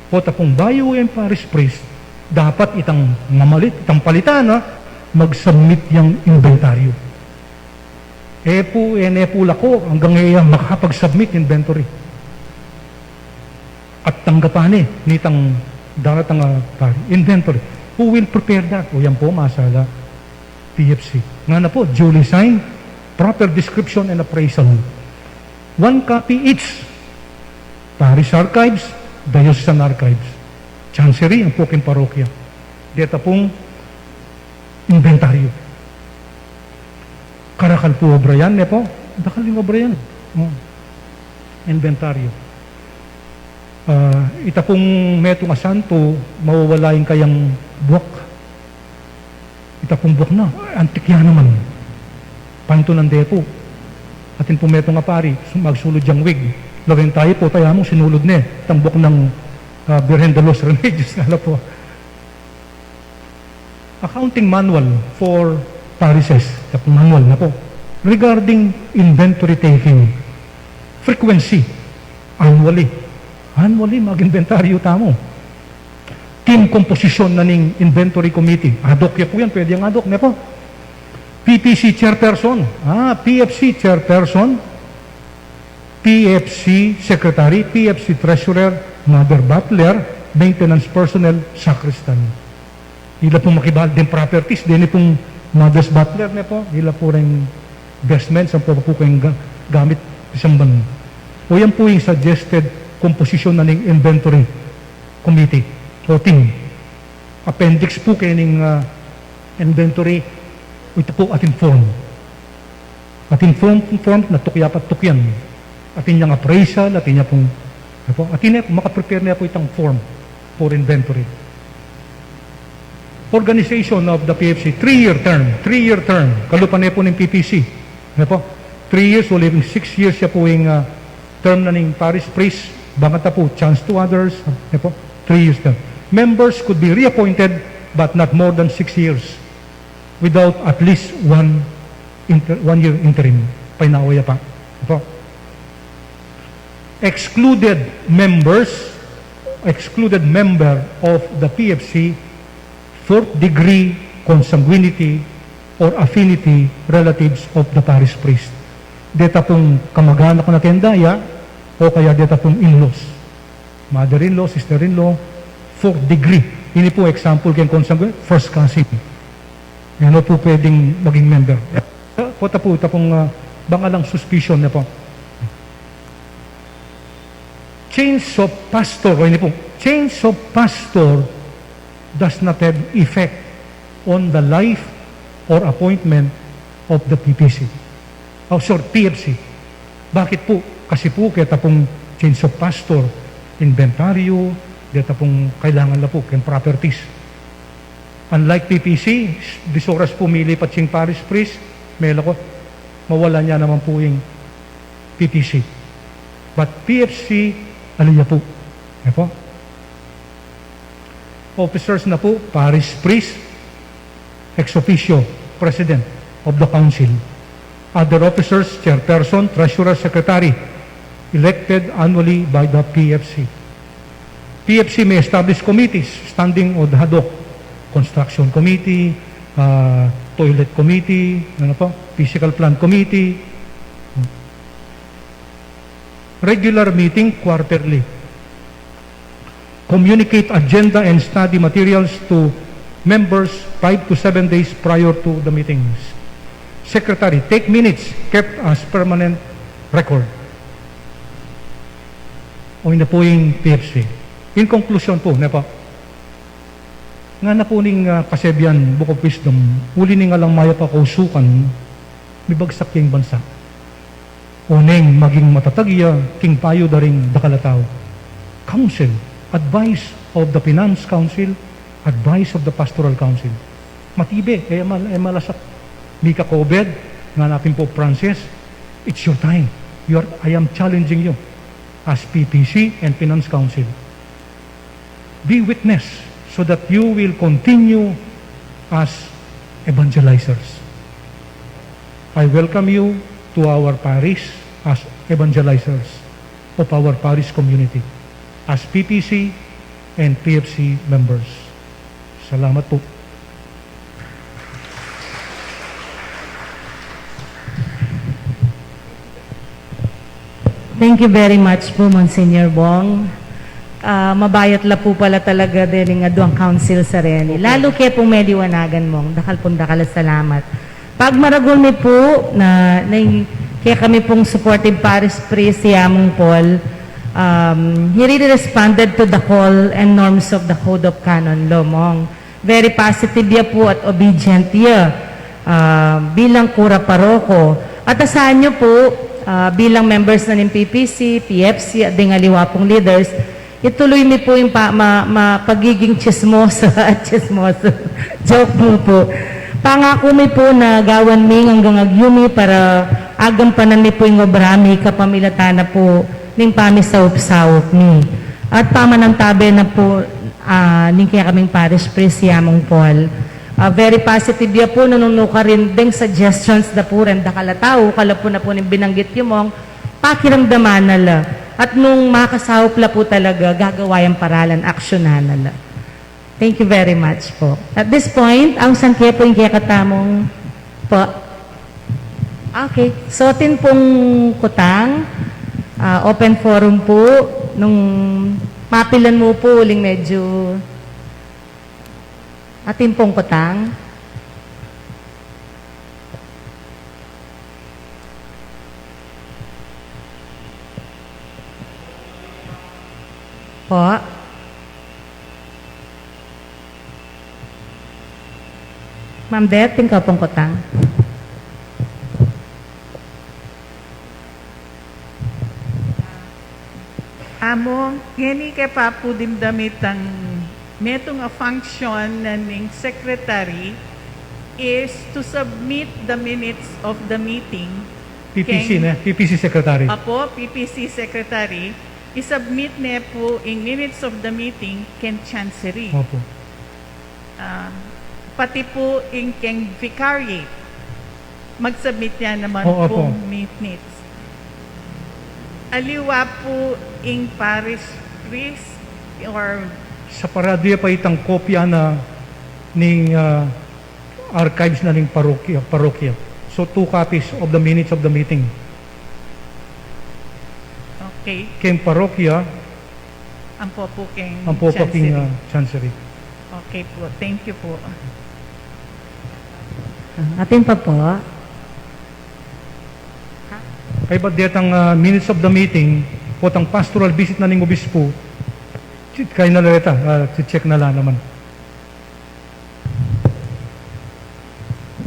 pota pong bayo yung parish priest, dapat itang mamalit, itang palitan, mag-submit yung inventaryo. Po lako, hanggang ngayon makakapag-submit inventory. At tanggapan nitang daratang inventory. Who will prepare that? O yan po, masala. PFC. Nga na po, duly signed, proper description and appraisal. 1 copy each. Parish Archives, Diocesan Archives. Chancery, ang poking parokya. Dito pong inventaryo. Karakal po obra yan, po. Bakal yung obra yan. Inventaryo. ita pong metong asanto, mawawala yung kayang buwak. Ita pong buwak na, antik yan naman. Panto ng depo. Atin po metong apari, magsulod yung wig. Lawin tayo po, tayo mong sinulod na itang buwak ng Virgen de los Remedios. Alam po. Accounting manual for parishes. Ito manual na po. Regarding inventory taking, frequency, annually. Annually, mag-inventaryo tamo. Team composition na ning inventory committee. Adok ya po yan, pwede yung adok na po. PPC chairperson, PFC chairperson, PFC secretary, PFC treasurer, mother butler, maintenance personnel, sacristan. Ila po makibahal din properties, din pong mother's butler na po, ila po rin investments, ang po kayong gamit isang ban. O yan po yung suggested composition na ng inventory committee o team. Appendix po kayo ng inventory, ito po atin form. Atin form na tukyapat tukyan. Atin niyang appraisal, atin niya pong, atin niya, makaprepare niya po itang form for inventory. Organization of the PFC, 3-year term, kalupan niya po ng PPC. 3 years, o living 6 years siya po yung term na ng parish priest, bangata po, chance to others, 3 years term. Members could be reappointed but not more than 6 years without at least 1 year interim. Painawaya pa. Excluded member of the PFC, 4th degree consanguinity or affinity relatives of the parish priest. Deta pong kamag-anak na kendaya o kaya deta pong in-laws. Mother-in-law, sister-in-law, 4th degree. Ini po example kayong consanguinity, first cousin. Yan po pwedeng maging member. Kota po, tapong bangalang suspicion na po. Change of pastor, change of pastor does not have effect on the life or appointment of the PPC. PFC. Bakit po? Kasi po, kaya tapong change of pastor, inventaryo, kaya tapong kailangan na po, kaya properties. Unlike PPC, this oras pumili pa siyang parish priest, mawala niya naman po yung PPC. But PFC, ano niya po? Officers na po, parish priest, ex officio, president of the council. Other officers, chairperson, treasurer, secretary, elected annually by the PFC. PFC may establish committees, standing o ad hoc, construction committee, toilet committee, physical plan committee, regular meeting quarterly. Communicate agenda and study materials to members 5 to 7 days prior to the meetings. Secretary, take minutes kept as permanent record. O na po yung PFC. In conclusion po, nga na po ning kasebyan, Book of Wisdom, uli ni nga lang maya pa kausukan, may bagsak yung bansa. O neng maging matatagya, king payo daring dakalataw. Council, advice of the Finance Council, advice of the Pastoral Council. Matibe, malasak. Mika Cobed, nga natin po Francis, it's your time. I am challenging you as PPC and Finance Council. Be witness so that you will continue as evangelizers. I welcome you to our parish as evangelizers of our parish community, as PPC and PFC members. Salamat po. Thank you very much po, Monsignor Bong. Mabayat la po pala talaga din nga doang council sa Reni. Lalo kaya pong mediwanagan mong, dakal pong dakal salamat. Pag maragol mi po, kaya kami pong supportive parish priest si Among Paul, he really responded to the call and norms of the Code of Canon Law mong. Very positive ya po at obedient ya bilang kura paroko. At asahan nyo po, bilang members na ng PPC, PFC at dingaliwa pong leaders, ituloy mi po yung pagiging chismosa at chismoso. Joke mo po. Pangako mi po na gawan mi hanggang agyumi para agampanan mi po yung obrami kapamilatana po ning pamisawop-sawop mi. At pamanantabi na po ning kaya kaming parish priest Yamong Paul. Very positive ya po nanunuka rin ding suggestions na po rin dakalataw kala po na po ning binanggit yung mong pakiramdaman nala. At nung makasawop la po talaga gagawa yung paralan, aksyonan nala. Thank you very much po. At this point, ang sangke po yung kaya katamong po. Okay. So, atin pong kutang, open forum po, nung mapilan mo po, uling medyo atin pong kutang. Po. Ma'am Det, tingkaw pong kutang. Amo, ngeni kay papu dimdamit ang metong a function ng secretary is to submit the minutes of the meeting. PPC Keng- na, PPC Secretary. Apo, PPC Secretary, isubmit niya po in minutes of the meeting ken Chancery. Opo. Pati po in keng Vicariate. Mag-submit niya naman Oo, po opo. minutes. Aliwa po in parish priest or Sa paradya pa itang kopya na ning archives na ning parokya. So 2 copies of the minutes of the meeting. okay, King parokya, ang po keng ang po king Chancery. chancery. Okay po, thank you po. Atin pa po. Kaya ba ditang minutes of the meeting, po tang pastoral visit na ning obispo, kaya na lalita, check na lang naman.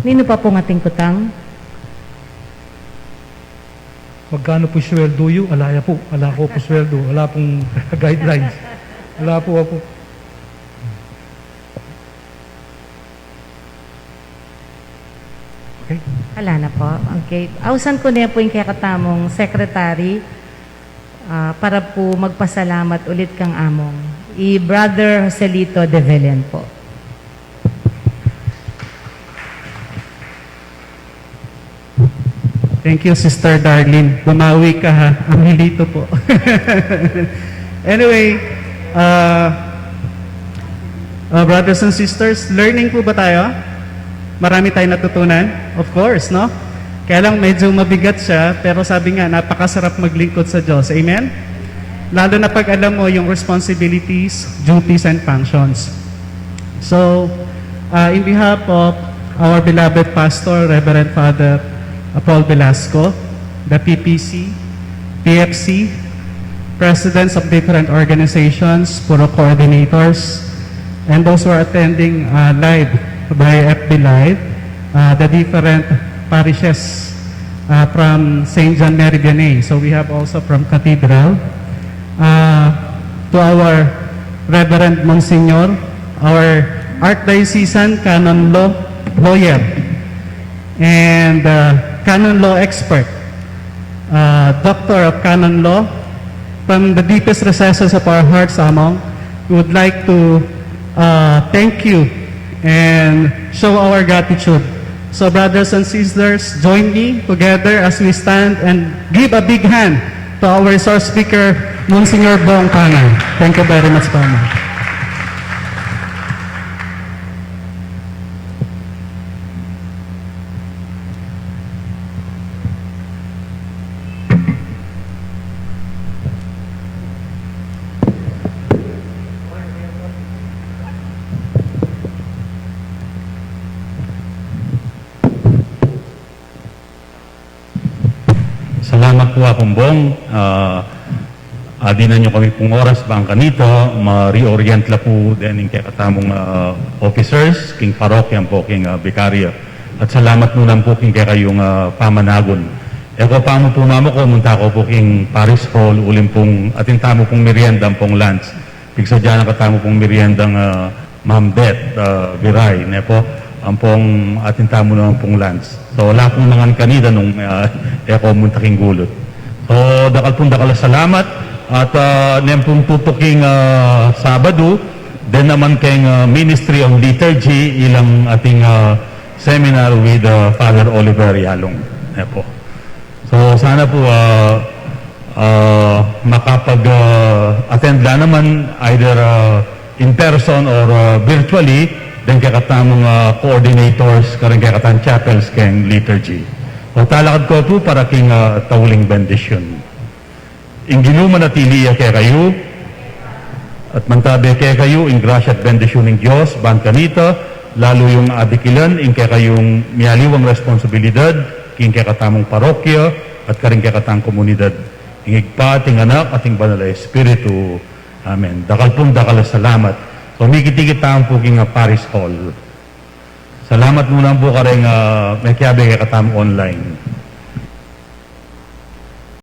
Nino pa pong ating kutang? Magkano po sweldo yu? Alaya po. Ala ko po sweldo. Wala pong guidelines. Wala po ako. Okay. Wala na po. Okay. Ausan ko na po yung kaya katamong secretary para po magpasalamat ulit kang among. Brother Joselito de Velen po. Thank you, Sister Darlene. Bumawi ka ha. Angelito po. Anyway, brothers and sisters, learning po ba tayo? Marami tayong natutunan? Of course, no? Kaya lang medyo mabigat siya, pero sabi nga, napakasarap maglingkod sa Diyos. Amen? Lalo na pag alam mo yung responsibilities, duties, and functions. So, in behalf of our beloved pastor, Reverend Father Paul Velasco, the PPC, PFC, presidents of different organizations, puro coordinators, and those who are attending live by FB Live, the different parishes from St. John Mary Vianney. So we have also from Cathedral, to our Reverend Monsignor, our Archdiocesan Canon Law lawyer, and Canon Law expert, Doctor of Canon Law. From the deepest recesses of our hearts, Among, we would like to thank you and show our gratitude. So brothers and sisters, join me together as we stand and give a big hand to our resource speaker, Monsignor Bong Kangan. Thank you very much, Pama. Salamat po akong Bong. Adinan nyo kami pong oras bang kanito, ma-reorient la po din kay katamong officers, king parokyan po, king vicario. At salamat nunan po king kayong pamanagon. Eko pa mo po mamo ko, munta ko po king Paris Hall, ulim pong atin tamo pong meriendang pong lunch. Pigsa dyan ang katamo pong meriendang Ma'am Beth Viray, ne po, ang pong atin tamo naman pong lunch. So wala pong nangan kanida nung eko munta king gulot. So dakal salamat at nem pong tutuking Sabado, then naman kayong Ministry of Liturgy, ilang ating seminar with Father Oliver Yalong. Ne po. So sana po makapag-attend lang naman either in person or virtually, then kakatamong coordinators, karang kakatang chapels keng liturgy. O talakad ko po para king tawling bendisyon. Inginuman at iliya kaya kayo, at mantabi kaya kayo, in grasya at bendisyon ng Diyos, ban kanita, lalo yung adikilan, in kaya kayong miyaliwang responsibilidad, king kakatamong parokya, at karing kakatang komunidad. Ingigpa, ating anak, ating banal na Espiritu. Amen. Dakal salamat. So, mikit-ikit taong po king Paris Hall. Salamat muna po karing may kiyabe kakatang online.